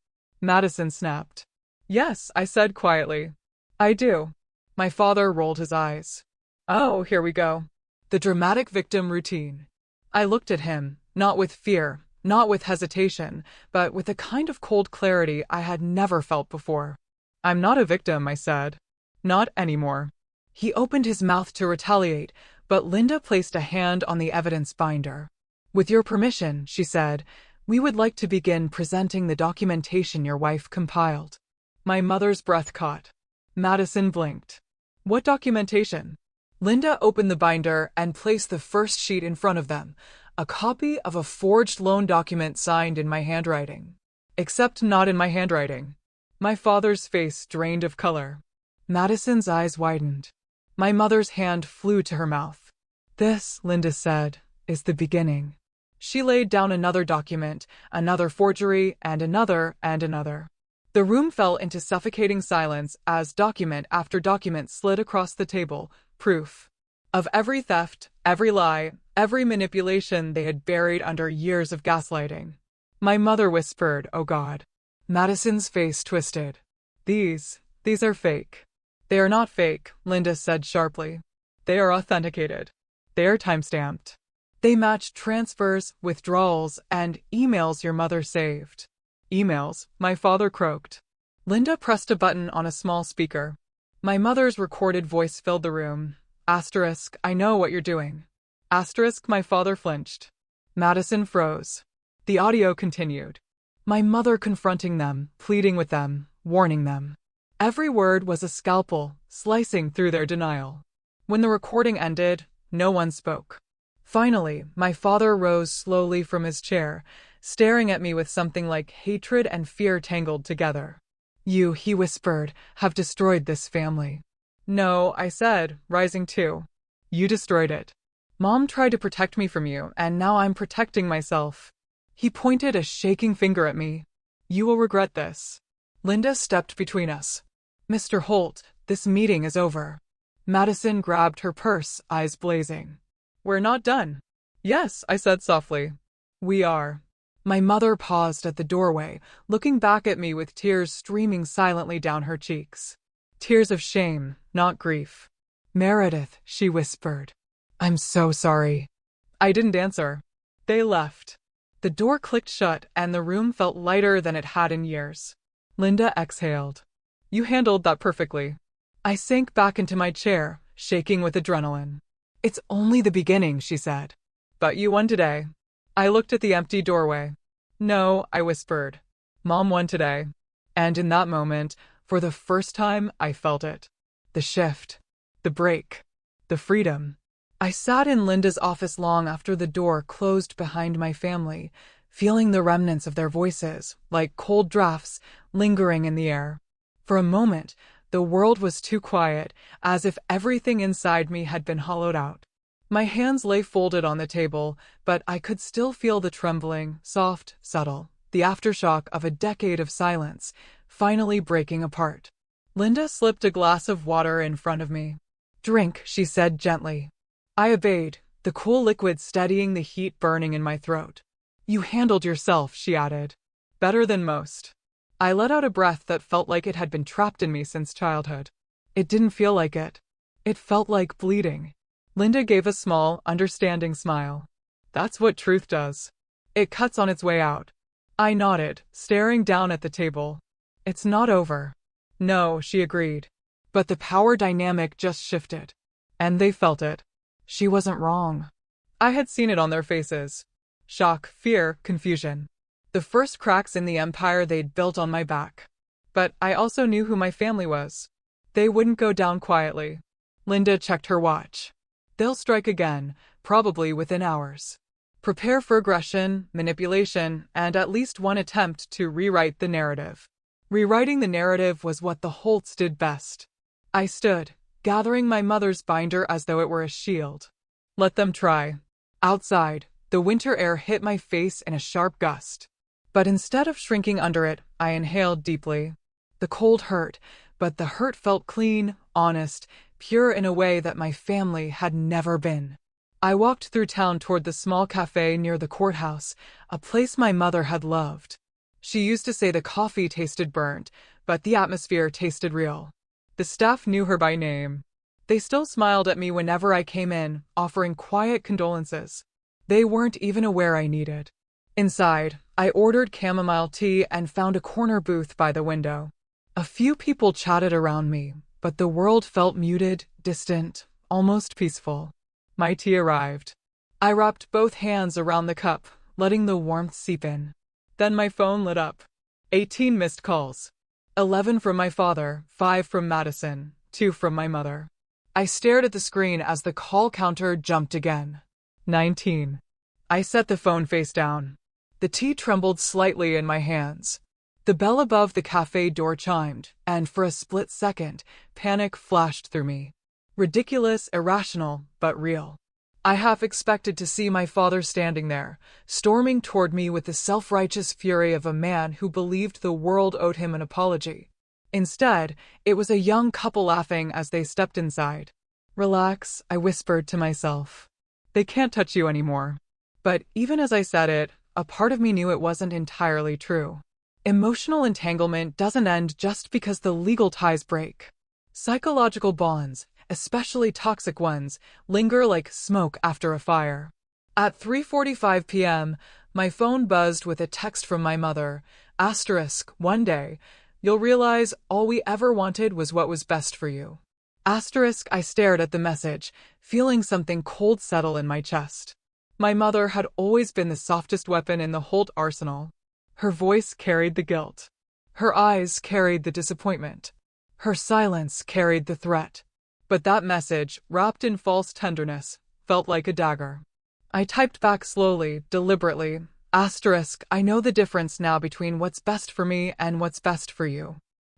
Madison snapped. Yes, I said quietly. I do. My father rolled his eyes. Oh, here we go. The dramatic victim routine. I looked at him, not with fear, not with hesitation, but with a kind of cold clarity I had never felt before. I'm not a victim, I said. Not anymore. He opened his mouth to retaliate, but Linda placed a hand on the evidence binder. With your permission, she said, we would like to begin presenting the documentation your wife compiled. My mother's breath caught. Madison blinked. What documentation? Linda opened the binder and placed the first sheet in front of them, a copy of a forged loan document signed in my handwriting. Except not in my handwriting. My father's face drained of color. Madison's eyes widened. My mother's hand flew to her mouth. This, Linda said, is the beginning. She laid down another document, another forgery, and another, and another. The room fell into suffocating silence as document after document slid across the table, proof of every theft, every lie, every manipulation they had buried under years of gaslighting. My mother whispered, "Oh God." Madison's face twisted. These are fake. They are not fake, Linda said sharply. They are authenticated. They are timestamped. They match transfers, withdrawals, and emails your mother saved. Emails, my father croaked. Linda pressed a button on a small speaker. My mother's recorded voice filled the room. Asterisk, I know what you're doing. Asterisk, my father flinched. Madison froze. The audio continued. My mother confronting them, pleading with them, warning them. Every word was a scalpel, slicing through their denial. When the recording ended, no one spoke. Finally, my father rose slowly from his chair, staring at me with something like hatred and fear tangled together. You, he whispered, have destroyed this family. No, I said, rising too. You destroyed it. Mom tried to protect me from you, and now I'm protecting myself. He pointed a shaking finger at me. You will regret this. Linda stepped between us. Mr. Holt, this meeting is over. Madison grabbed her purse, eyes blazing. We're not done. Yes, I said softly. We are. My mother paused at the doorway, looking back at me with tears streaming silently down her cheeks. Tears of shame, not grief. Meredith, she whispered. I'm so sorry. I didn't answer. They left. The door clicked shut and the room felt lighter than it had in years. Linda exhaled. You handled that perfectly. I sank back into my chair, shaking with adrenaline. It's only the beginning, she said. But you won today. I looked at the empty doorway. No, I whispered. Mom won today. And in that moment, for the first time, I felt it. The shift. The break. The freedom. I sat in Linda's office long after the door closed behind my family, feeling the remnants of their voices, like cold drafts, lingering in the air. For a moment, the world was too quiet, as if everything inside me had been hollowed out. My hands lay folded on the table, but I could still feel the trembling, soft, subtle, the aftershock of a decade of silence, finally breaking apart. Linda slipped a glass of water in front of me. Drink, she said gently. I obeyed, the cool liquid steadying the heat burning in my throat. You handled yourself, she added. Better than most. I let out a breath that felt like it had been trapped in me since childhood. It didn't feel like it. It felt like bleeding. Linda gave a small, understanding smile. That's what truth does. It cuts on its way out. I nodded, staring down at the table. It's not over. No, she agreed. But the power dynamic just shifted. And they felt it. She wasn't wrong. I had seen it on their faces. shock, fear, confusion. The first cracks in the empire they'd built on my back. But I also knew who my family was. They wouldn't go down quietly. Linda checked her watch. They'll strike again, probably within hours. Prepare for aggression, manipulation, and at least one attempt to rewrite the narrative. Rewriting the narrative was what the Holts did best. I stood, gathering my mother's binder as though it were a shield. Let them try. Outside, the winter air hit my face in a sharp gust. But instead of shrinking under it, I inhaled deeply. The cold hurt, but the hurt felt clean, honest, pure in a way that my family had never been. I walked through town toward the small cafe near the courthouse, a place my mother had loved. She used to say the coffee tasted burnt, but the atmosphere tasted real. The staff knew her by name. They still smiled at me whenever I came in, offering quiet condolences. They weren't even aware I needed. Inside, I ordered chamomile tea and found a corner booth by the window. A few people chatted around me, but the world felt muted, distant, almost peaceful. My tea arrived. I wrapped both hands around the cup, letting the warmth seep in. Then my phone lit up. 18 missed calls. 11 from my father, 5 from Madison, 2 from my mother. I stared at the screen as the call counter jumped again. 19. I set the phone face down. The tea trembled slightly in my hands. The bell above the cafe door chimed, and for a split second, panic flashed through me. Ridiculous, irrational, but real. I half expected to see my father standing there, storming toward me with the self-righteous fury of a man who believed the world owed him an apology. Instead, it was a young couple laughing as they stepped inside. Relax, I whispered to myself. They can't touch you anymore. But even as I said it, a part of me knew it wasn't entirely true. Emotional entanglement doesn't end just because the legal ties break. Psychological bonds, especially toxic ones, linger like smoke after a fire. At 3:45 p.m., my phone buzzed with a text from my mother. Asterisk, one day, you'll realize all we ever wanted was what was best for you. Asterisk, I stared at the message, feeling something cold settle in my chest. My mother had always been the softest weapon in the Holt arsenal. Her voice carried the guilt. Her eyes carried the disappointment. Her silence carried the threat. But that message, wrapped in false tenderness, felt like a dagger. I typed back slowly, deliberately. Asterisk, I know the difference now between what's best for me and what's best for you.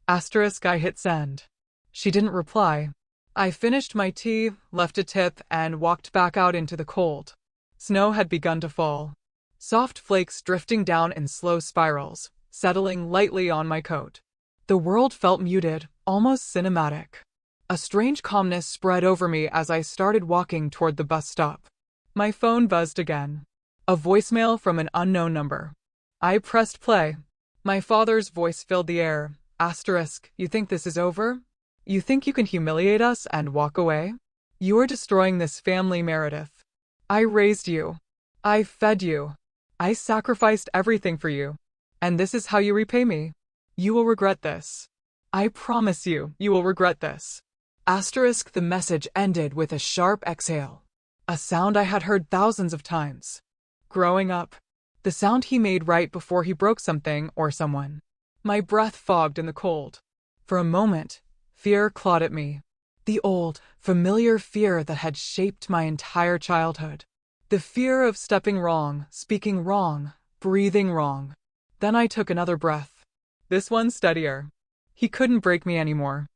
Asterisk, I hit send. She didn't reply. I finished my tea, left a tip, and walked back out into the cold. Snow had begun to fall. Soft flakes drifting down in slow spirals, settling lightly on my coat. The world felt muted, almost cinematic. A strange calmness spread over me as I started walking toward the bus stop. My phone buzzed again. A voicemail from an unknown number. I pressed play. My father's voice filled the air. Asterisk, you think this is over? You think you can humiliate us and walk away? You are destroying this family, Meredith. I raised you. I fed you. I sacrificed everything for you. And this is how you repay me. You will regret this. I promise you, you will regret this. Asterisk, the message ended with a sharp exhale. A sound I had heard thousands of times. Growing up. The sound he made right before he broke something or someone. My breath fogged in the cold. For a moment, fear clawed at me. The old, familiar fear that had shaped my entire childhood. The fear of stepping wrong, speaking wrong, breathing wrong. Then I took another breath. This one steadier. He couldn't break me anymore.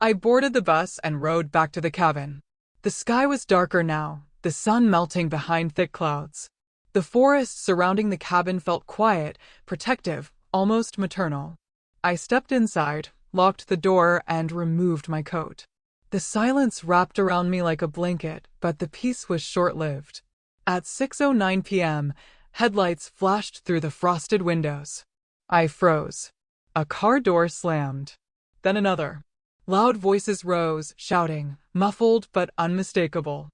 I boarded the bus and rode back to the cabin. The sky was darker now, the sun melting behind thick clouds. The forest surrounding the cabin felt quiet, protective, almost maternal. I stepped inside, locked the door, and removed my coat. The silence wrapped around me like a blanket, but the peace was short-lived. At 6:09 p.m., headlights flashed through the frosted windows. I froze. A car door slammed. Then another. Loud voices rose, shouting, muffled but unmistakable.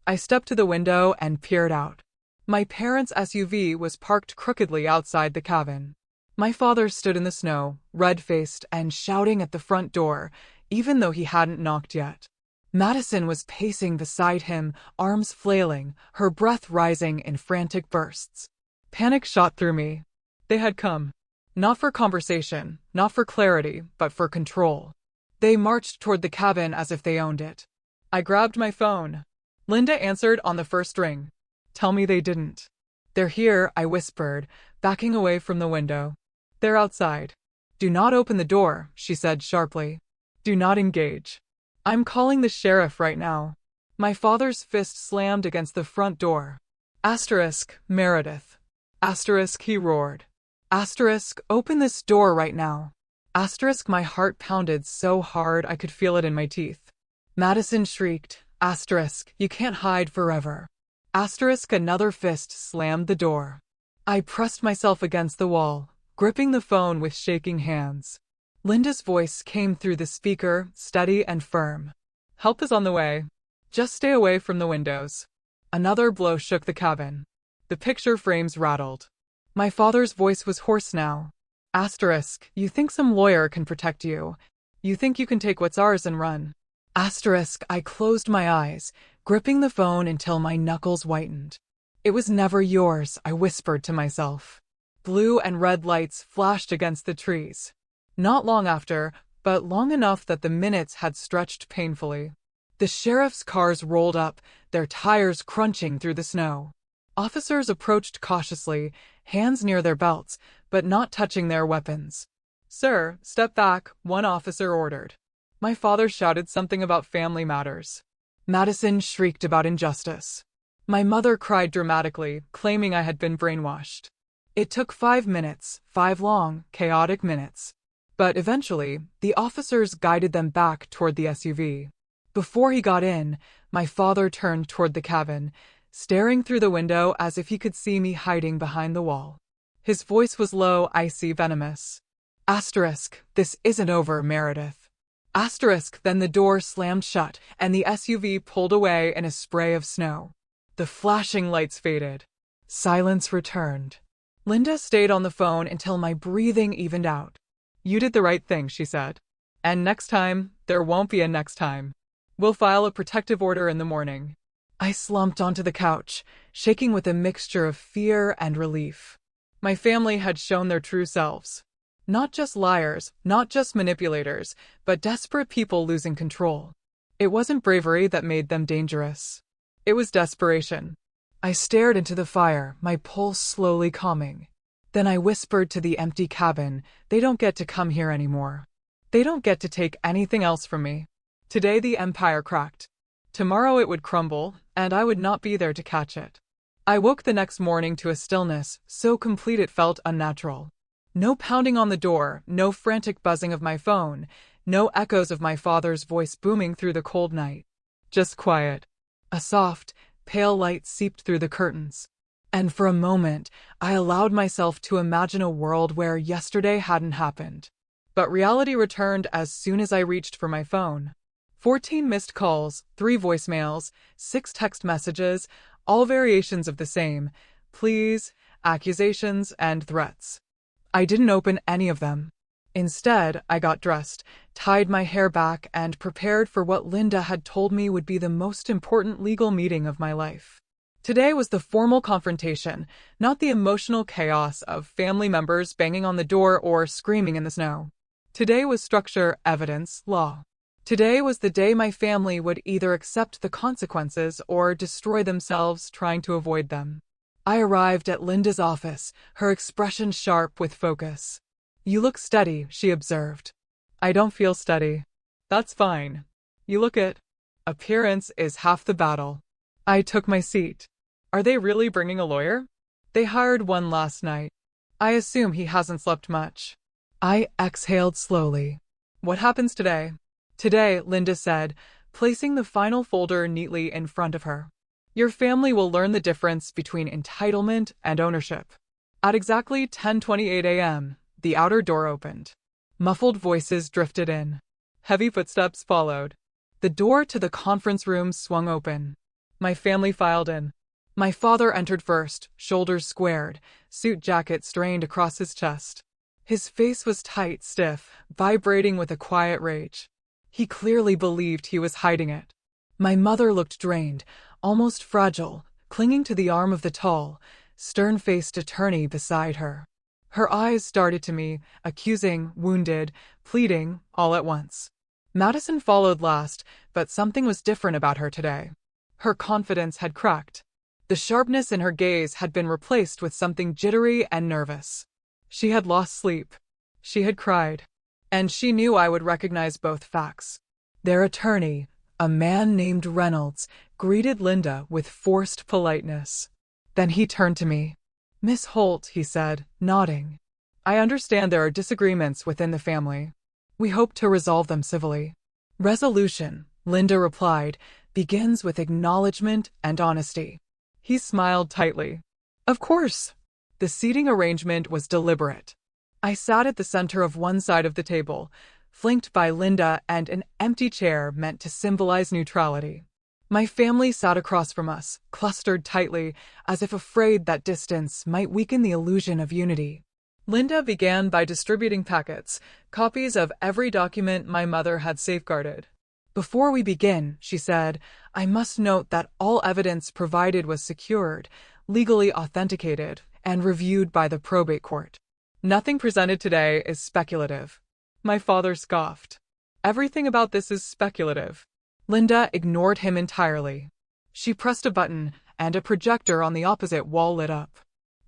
I stepped to the window and peered out. My parents' SUV was parked crookedly outside the cabin. My father stood in the snow, red-faced and shouting at the front door, even though he hadn't knocked yet. Madison was pacing beside him, arms flailing, her breath rising in frantic bursts. Panic shot through me. They had come. Not for conversation, not for clarity, but for control. They marched toward the cabin as if they owned it. I grabbed my phone. Linda answered on the first ring. Tell me they didn't. They're here, I whispered, backing away from the window. They're outside. Do not open the door, she said sharply. Do not engage. I'm calling the sheriff right now. My father's fist slammed against the front door. Asterisk, Meredith. Asterisk, he roared. Asterisk, open this door right now. Asterisk, my heart pounded so hard I could feel it in my teeth. Madison shrieked. Asterisk, you can't hide forever. Asterisk, another fist slammed the door. I pressed myself against the wall, gripping the phone with shaking hands. Linda's voice came through the speaker, steady and firm. Help is on the way. Just stay away from the windows. Another blow shook the cabin. The picture frames rattled. My father's voice was hoarse now. Asterisk, you think some lawyer can protect you. You think you can take what's ours and run. Asterisk, I closed my eyes, gripping the phone until my knuckles whitened. It was never yours, I whispered to myself. Blue and red lights flashed against the trees. Not long after, but long enough that the minutes had stretched painfully. The sheriff's cars rolled up, their tires crunching through the snow. Officers approached cautiously, hands near their belts, but not touching their weapons. Sir, step back, one officer ordered. My father shouted something about family matters. Madison shrieked about injustice. My mother cried dramatically, claiming I had been brainwashed. It took 5 minutes, 5 long, chaotic minutes. But eventually, the officers guided them back toward the SUV. Before he got in, my father turned toward the cabin, staring through the window as if he could see me hiding behind the wall. His voice was low, icy, venomous. Asterisk, this isn't over, Meredith. Asterisk, then the door slammed shut, and the SUV pulled away in a spray of snow. The flashing lights faded. Silence returned. Linda stayed on the phone until my breathing evened out. You did the right thing, she said. And next time, there won't be a next time. We'll file a protective order in the morning. I slumped onto the couch, shaking with a mixture of fear and relief. My family had shown their true selves. Not just liars, not just manipulators, but desperate people losing control. It wasn't bravery that made them dangerous. It was desperation. I stared into the fire, my pulse slowly calming. Then I whispered to the empty cabin, they don't get to come here anymore. They don't get to take anything else from me. Today the empire cracked. Tomorrow it would crumble, and I would not be there to catch it. I woke the next morning to a stillness so complete it felt unnatural. No pounding on the door, no frantic buzzing of my phone, no echoes of my father's voice booming through the cold night. Just quiet. A soft, pale light seeped through the curtains. And for a moment, I allowed myself to imagine a world where yesterday hadn't happened. But reality returned as soon as I reached for my phone. 14 missed calls, 3 voicemails, 6 text messages, all variations of the same, pleas, accusations, and threats. I didn't open any of them. Instead, I got dressed, tied my hair back, and prepared for what Linda had told me would be the most important legal meeting of my life. Today was the formal confrontation, not the emotional chaos of family members banging on the door or screaming in the snow. Today was structure, evidence, law. Today was the day my family would either accept the consequences or destroy themselves trying to avoid them. I arrived at Linda's office, her expression sharp with focus. You look steady, she observed. I don't feel steady. That's fine. You look it. Appearance is half the battle. I took my seat. Are they really bringing a lawyer? They hired one last night. I assume he hasn't slept much. I exhaled slowly. What happens today? Today, Linda said, placing the final folder neatly in front of her. Your family will learn the difference between entitlement and ownership. At exactly 10:28 a.m., the outer door opened. Muffled voices drifted in. Heavy footsteps followed. The door to the conference room swung open. My family filed in. My father entered first, shoulders squared, suit jacket strained across his chest. His face was tight, stiff, vibrating with a quiet rage. He clearly believed he was hiding it. My mother looked drained, almost fragile, clinging to the arm of the tall, stern-faced attorney beside her. Her eyes started to me, accusing, wounded, pleading, all at once. Madison followed last, but something was different about her today. Her confidence had cracked. The sharpness in her gaze had been replaced with something jittery and nervous. She had lost sleep. She had cried. And she knew I would recognize both facts. Their attorney, a man named Reynolds, greeted Linda with forced politeness. Then he turned to me. "Miss Holt," he said, nodding. "I understand there are disagreements within the family. We hope to resolve them civilly." "Resolution," Linda replied, "begins with acknowledgement and honesty." He smiled tightly. "Of course." The seating arrangement was deliberate. I sat at the center of one side of the table, flanked by Linda and an empty chair meant to symbolize neutrality. My family sat across from us, clustered tightly, as if afraid that distance might weaken the illusion of unity. Linda began by distributing packets, copies of every document my mother had safeguarded. "Before we begin," she said, "I must note that all evidence provided was secured, legally authenticated, and reviewed by the probate court. Nothing presented today is speculative." My father scoffed. "Everything about this is speculative." Linda ignored him entirely. She pressed a button, and a projector on the opposite wall lit up.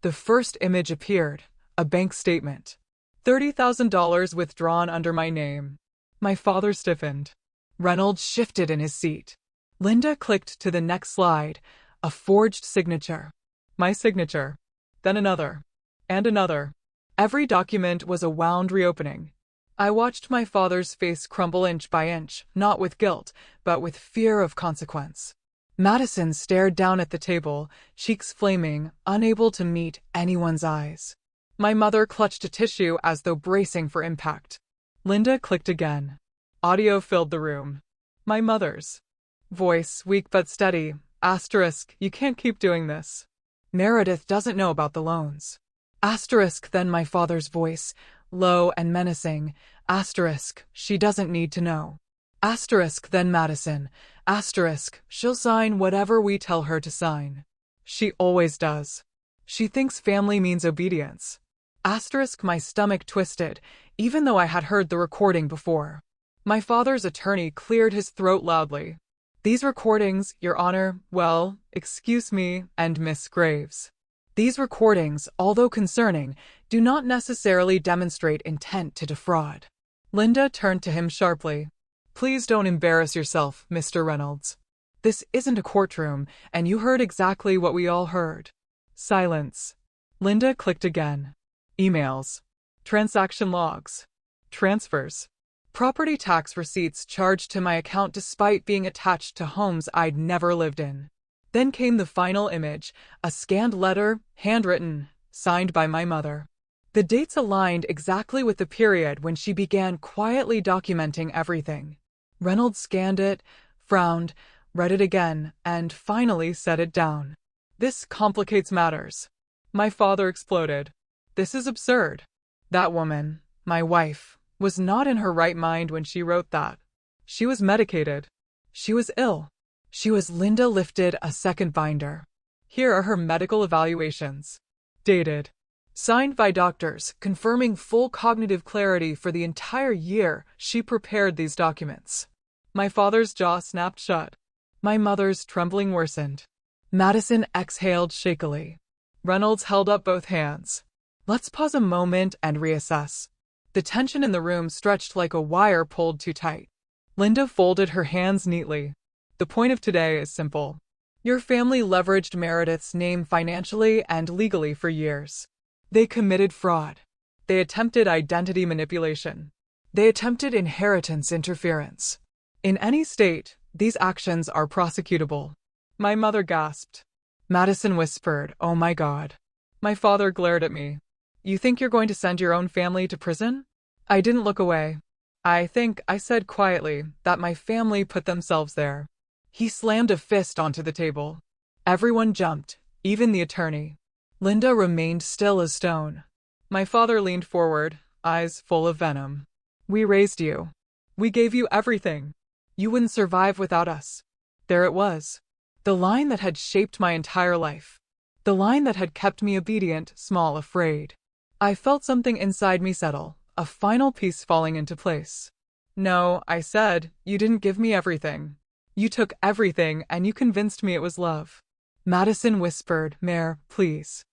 The first image appeared, a bank statement. $30,000 withdrawn under my name. My father stiffened. Reynolds shifted in his seat. Linda clicked to the next slide, a forged signature. My signature. Then another. And another. Every document was a wound reopening. I watched my father's face crumble inch by inch, not with guilt, but with fear of consequence. Madison stared down at the table, cheeks flaming, unable to meet anyone's eyes. My mother clutched a tissue as though bracing for impact. Linda clicked again. Audio filled the room. My mother's voice, weak but steady. Asterisk, "You can't keep doing this. Meredith doesn't know about the loans." Asterisk, then my father's voice, low and menacing. Asterisk, "She doesn't need to know." Asterisk, then Madison. Asterisk, "She'll sign whatever we tell her to sign. She always does. She thinks family means obedience." Asterisk, my stomach twisted, even though I had heard the recording before. My father's attorney cleared his throat loudly. "These recordings, Your Honor, well, excuse me, and Miss Graves. These recordings, although concerning, do not necessarily demonstrate intent to defraud." Linda turned to him sharply. "Please don't embarrass yourself, Mr. Reynolds. This isn't a courtroom, and you heard exactly what we all heard." Silence. Linda clicked again. Emails. Transaction logs. Transfers. Property tax receipts charged to my account despite being attached to homes I'd never lived in. Then came the final image, a scanned letter, handwritten, signed by my mother. The dates aligned exactly with the period when she began quietly documenting everything. Reynolds scanned it, frowned, read it again, and finally set it down. "This complicates matters." My father exploded. "This is absurd. That woman, my wife, was not in her right mind when she wrote that. She was medicated. She was ill. She was." Linda lifted a second binder. "Here are her medical evaluations. Dated. Signed by doctors, confirming full cognitive clarity for the entire year she prepared these documents." My father's jaw snapped shut. My mother's trembling worsened. Madison exhaled shakily. Reynolds held up both hands. "Let's pause a moment and reassess." The tension in the room stretched like a wire pulled too tight. Linda folded her hands neatly. "The point of today is simple. Your family leveraged Meredith's name financially and legally for years. They committed fraud. They attempted identity manipulation. They attempted inheritance interference. In any state, these actions are prosecutable." My mother gasped. Madison whispered, "Oh my God." My father glared at me. "You think you're going to send your own family to prison?" I didn't look away. "I think," I said quietly, "that my family put themselves there." He slammed a fist onto the table. Everyone jumped, even the attorney. Linda remained still as stone. My father leaned forward, eyes full of venom. "We raised you. We gave you everything. You wouldn't survive without us." There it was. The line that had shaped my entire life. The line that had kept me obedient, small, afraid. I felt something inside me settle, a final piece falling into place. No, I said, you didn't give me everything. You took everything and you convinced me it was love. Madison whispered, Mare, please.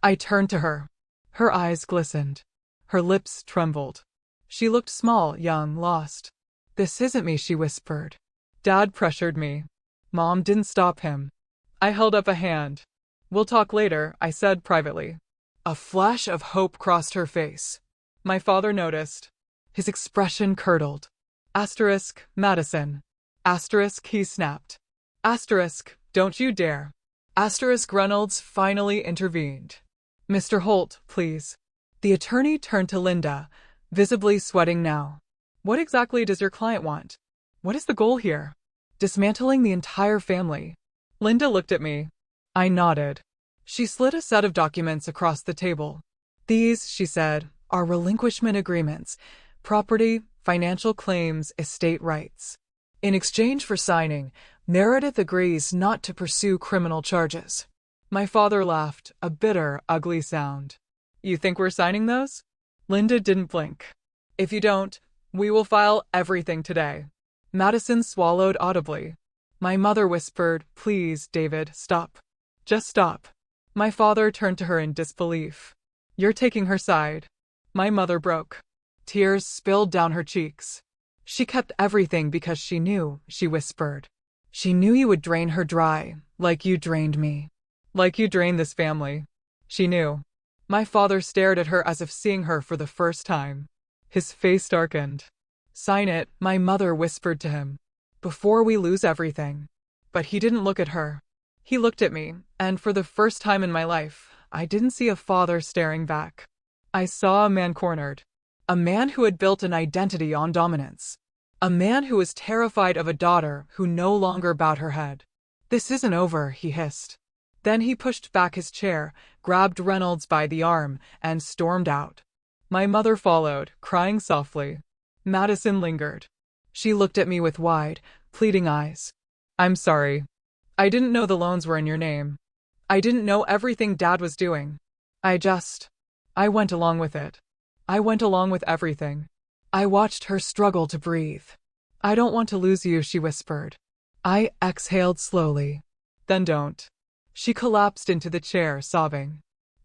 I turned to her. Her eyes glistened. Her lips trembled. She looked small, young, lost. This isn't me, she whispered. Dad pressured me. Mom didn't stop him. I held up a hand. We'll talk later, I said privately. A flash of hope crossed her face. My father noticed. His expression curdled. Asterisk, Madison. Asterisk, he snapped. Asterisk, don't you dare. Asterisk, Reynolds finally intervened. Mr. Holt, please. The attorney turned to Linda, visibly sweating now. What exactly does your client want? What is the goal here? Dismantling the entire family. Linda looked at me. I nodded. She slid a set of documents across the table. These, she said, are relinquishment agreements, property, financial claims, estate rights. In exchange for signing, Meredith agrees not to pursue criminal charges. My father laughed, a bitter, ugly sound. You think we're signing those? Linda didn't blink. If you don't, we will file everything today. Madison swallowed audibly. My mother whispered, Please, David, stop. Just stop. My father turned to her in disbelief. You're taking her side. My mother broke. Tears spilled down her cheeks. She kept everything because she knew, she whispered. She knew you would drain her dry, like you drained me. Like you drained this family. She knew. My father stared at her as if seeing her for the first time. His face darkened. Sign it, my mother whispered to him. Before we lose everything. But he didn't look at her. He looked at me, and for the first time in my life, I didn't see a father staring back. I saw a man cornered. A man who had built an identity on dominance. A man who was terrified of a daughter who no longer bowed her head. This isn't over, he hissed. Then he pushed back his chair, grabbed Reynolds by the arm, and stormed out. My mother followed, crying softly. Madison lingered. She looked at me with wide, pleading eyes. I'm sorry. I didn't know the loans were in your name. I didn't know everything Dad was doing. I went along with it. I went along with everything. I watched her struggle to breathe. I don't want to lose you, she whispered. I exhaled slowly. Then don't. She collapsed into the chair, sobbing.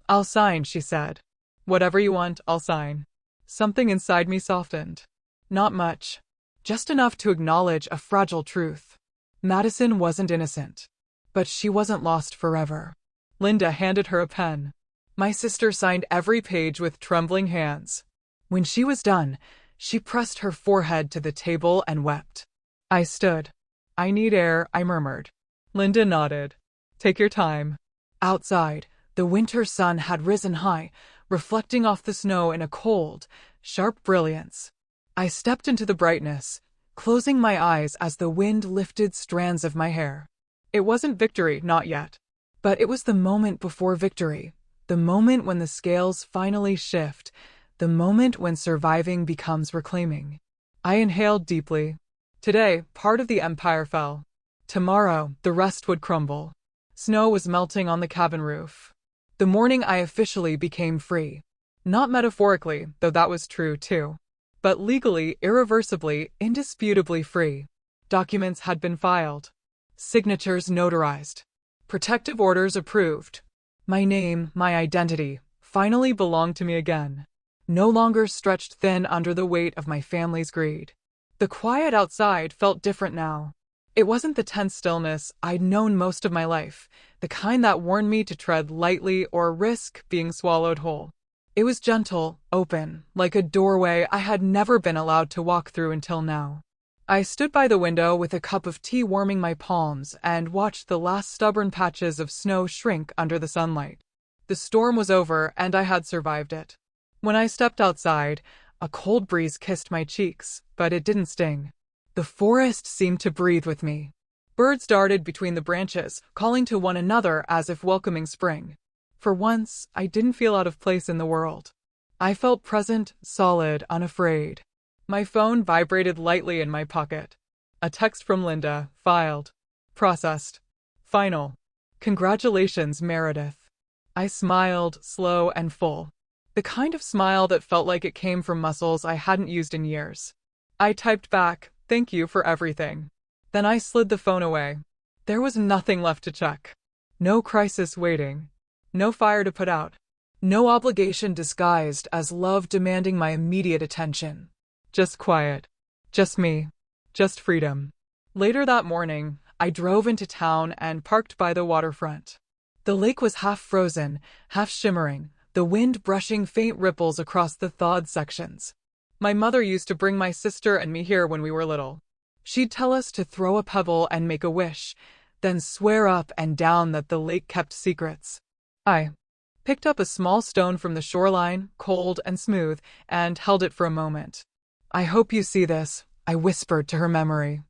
I'll sign, she said. Whatever you want, I'll sign. Something inside me softened. Not much. Just enough to acknowledge a fragile truth. Madison wasn't innocent. But she wasn't lost forever. Linda handed her a pen. My sister signed every page with trembling hands. When she was done, she pressed her forehead to the table and wept. I stood. I need air, I murmured. Linda nodded. Take your time. Outside, the winter sun had risen high, reflecting off the snow in a cold, sharp brilliance. I stepped into the brightness, closing my eyes as the wind lifted strands of my hair. It wasn't victory, not yet. But it was the moment before victory, the moment when the scales finally shift, the moment when surviving becomes reclaiming. I inhaled deeply. Today, part of the empire fell. Tomorrow, the rest would crumble. Snow was melting on the cabin roof. The morning I officially became free. Not metaphorically, though that was true too. But legally, irreversibly, indisputably free. Documents had been filed. Signatures notarized. Protective orders approved. My name, my identity, finally belonged to me again. No longer stretched thin under the weight of my family's greed. The quiet outside felt different now. It wasn't the tense stillness I'd known most of my life, the kind that warned me to tread lightly or risk being swallowed whole. It was gentle, open, like a doorway I had never been allowed to walk through until now. I stood by the window with a cup of tea warming my palms and watched the last stubborn patches of snow shrink under the sunlight. The storm was over and I had survived it. When I stepped outside, a cold breeze kissed my cheeks, but it didn't sting. The forest seemed to breathe with me. Birds darted between the branches, calling to one another as if welcoming spring. For once, I didn't feel out of place in the world. I felt present, solid, unafraid. My phone vibrated lightly in my pocket. A text from Linda, filed. Processed. Final. Congratulations, Meredith. I smiled, slow and full. The kind of smile that felt like it came from muscles I hadn't used in years. I typed back, "Thank you for everything." Then I slid the phone away. There was nothing left to check. No crisis waiting. No fire to put out. No obligation disguised as love demanding my immediate attention. Just quiet. Just me. Just freedom. Later that morning, I drove into town and parked by the waterfront. The lake was half frozen, half shimmering, the wind brushing faint ripples across the thawed sections. My mother used to bring my sister and me here when we were little. She'd tell us to throw a pebble and make a wish, then swear up and down that the lake kept secrets. I picked up a small stone from the shoreline, cold and smooth, and held it for a moment. "I hope you see this," I whispered to her memory.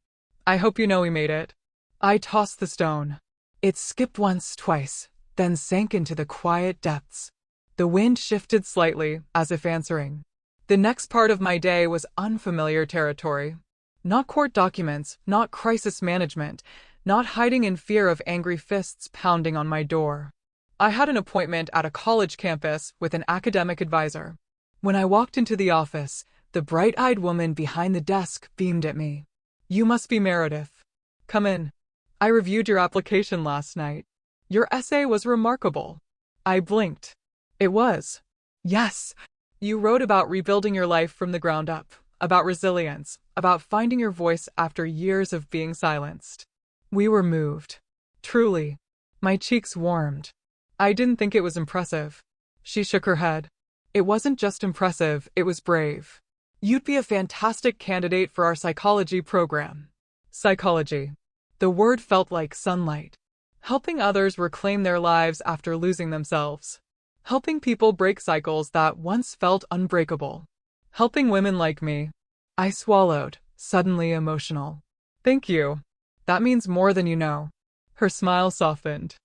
"I hope you know we made it." I tossed the stone. It skipped once, twice, then sank into the quiet depths. The wind shifted slightly, as if answering. The next part of my day was unfamiliar territory. Not court documents, not crisis management, not hiding in fear of angry fists pounding on my door. I had an appointment at a college campus with an academic advisor. When I walked into the office, the bright-eyed woman behind the desk beamed at me. "You must be Meredith. Come in. I reviewed your application last night. Your essay was remarkable." I blinked. It was. Yes. You wrote about rebuilding your life from the ground up, about resilience, about finding your voice after years of being silenced. We were moved. Truly. My cheeks warmed. I didn't think it was impressive. She shook her head. It wasn't just impressive, it was brave. You'd be a fantastic candidate for our psychology program. Psychology. The word felt like sunlight. Helping others reclaim their lives after losing themselves. Helping people break cycles that once felt unbreakable. Helping women like me. I swallowed, suddenly emotional. "Thank you. That means more than you know." Her smile softened.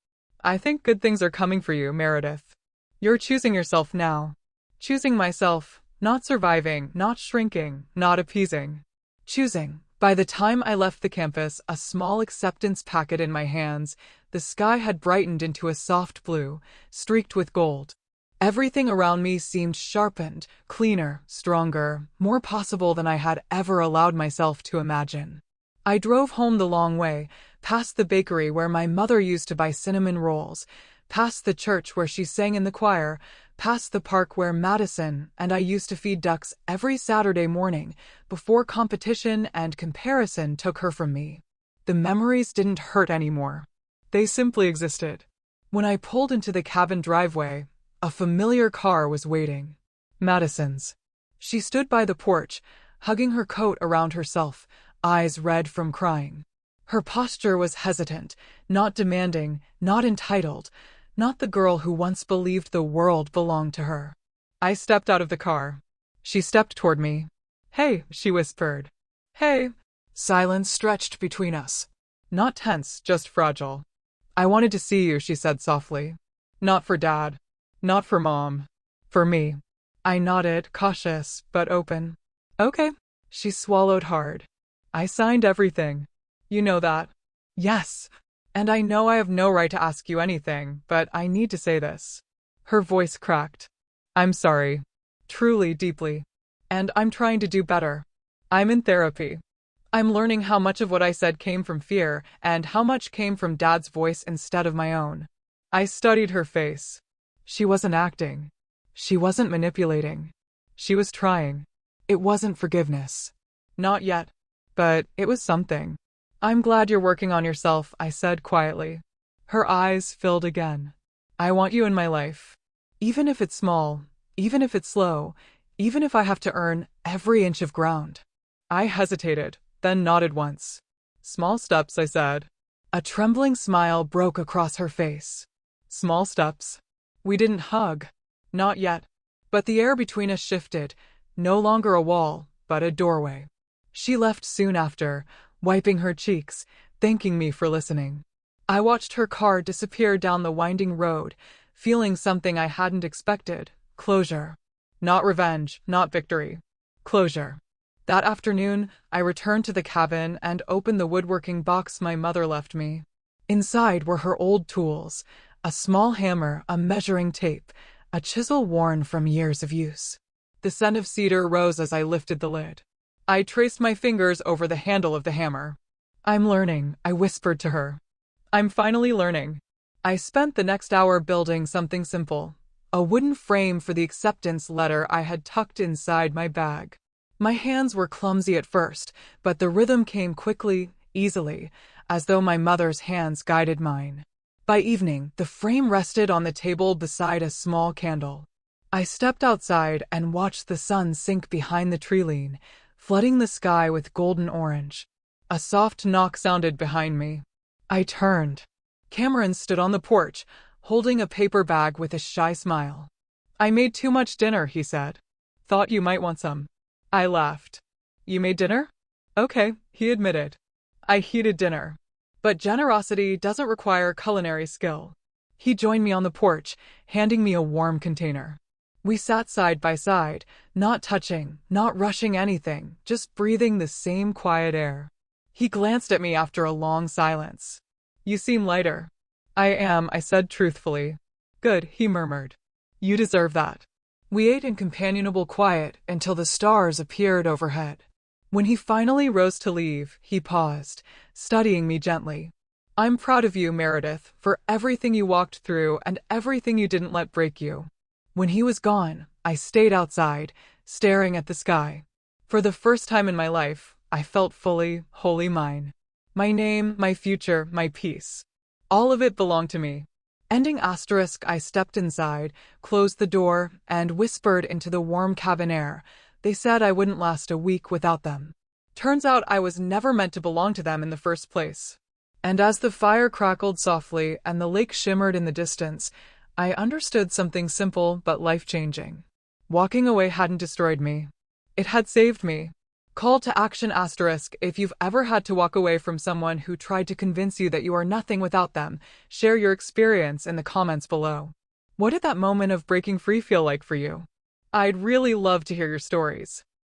"I think good things are coming for you, Meredith. You're choosing yourself now. Choosing myself, not surviving, not shrinking, not appeasing. Choosing." By the time I left the campus, a small acceptance packet in my hands, the sky had brightened into a soft blue, streaked with gold. Everything around me seemed sharpened, cleaner, stronger, more possible than I had ever allowed myself to imagine. I drove home the long way, past the bakery where my mother used to buy cinnamon rolls, past the church where she sang in the choir, past the park where Madison and I used to feed ducks every Saturday morning before competition and comparison took her from me. The memories didn't hurt anymore. They simply existed. When I pulled into the cabin driveway, a familiar car was waiting. Madison's. She stood by the porch, hugging her coat around herself, eyes red from crying. Her posture was hesitant, not demanding, not entitled, not the girl who once believed the world belonged to her. I stepped out of the car. She stepped toward me. "Hey," she whispered. "Hey." Silence stretched between us. Not tense, just fragile. "I wanted to see you," she said softly. "Not for Dad. Not for Mom. For me." I nodded, cautious, but open. "Okay." She swallowed hard. "I signed everything. You know that." "Yes. And I know I have no right to ask you anything, but I need to say this." Her voice cracked. "I'm sorry. Truly, deeply. And I'm trying to do better. I'm in therapy. I'm learning how much of what I said came from fear and how much came from Dad's voice instead of my own." I studied her face. She wasn't acting. She wasn't manipulating. She was trying. It wasn't forgiveness. Not yet. But it was something. "I'm glad you're working on yourself," I said quietly. Her eyes filled again. "I want you in my life. Even if it's small, even if it's slow, even if I have to earn every inch of ground." I hesitated, then nodded once. "Small steps," I said. A trembling smile broke across her face. "Small steps." We didn't hug. Not yet. But the air between us shifted, no longer a wall, but a doorway. She left soon after, wiping her cheeks, thanking me for listening. I watched her car disappear down the winding road, feeling something I hadn't expected: closure. Not revenge, not victory. Closure. That afternoon, I returned to the cabin and opened the woodworking box my mother left me. Inside were her old tools, A small hammer, a measuring tape, a chisel worn from years of use. The scent of cedar rose as I lifted the lid. I traced my fingers over the handle of the hammer. "I'm learning," I whispered to her. "I'm finally learning." I spent the next hour building something simple, a wooden frame for the acceptance letter I had tucked inside my bag. My hands were clumsy at first, but the rhythm came quickly, easily, as though my mother's hands guided mine. By evening, the frame rested on the table beside a small candle. I stepped outside and watched the sun sink behind the tree-line, flooding the sky with golden orange. A soft knock sounded behind me. I turned. Cameron stood on the porch, holding a paper bag with a shy smile. "I made too much dinner," he said. "Thought you might want some." I laughed. "You made dinner?" "Okay," he admitted. I heated dinner. But generosity doesn't require culinary skill. He joined me on the porch, handing me a warm container. We sat side by side, not touching, not rushing anything, just breathing the same quiet air. He glanced at me after a long silence. "You seem lighter." "I am," I said truthfully. "Good," he murmured. "You deserve that." We ate in companionable quiet until the stars appeared overhead. When he finally rose to leave, he paused, studying me gently. "I'm proud of you, Meredith, for everything you walked through and everything you didn't let break you." When he was gone, I stayed outside, staring at the sky. For the first time in my life, I felt fully, wholly mine. My name, my future, my peace. All of it belonged to me. Ending asterisk, I stepped inside, closed the door, and whispered into the warm cabin air. They said I wouldn't last a week without them. Turns out I was never meant to belong to them in the first place. And as the fire crackled softly and the lake shimmered in the distance, I understood something simple but life-changing. Walking away hadn't destroyed me. It had saved me. Call to action asterisk, if you've ever had to walk away from someone who tried to convince you that you are nothing without them, share your experience in the comments below. What did that moment of breaking free feel like for you? I'd really love to hear your stories.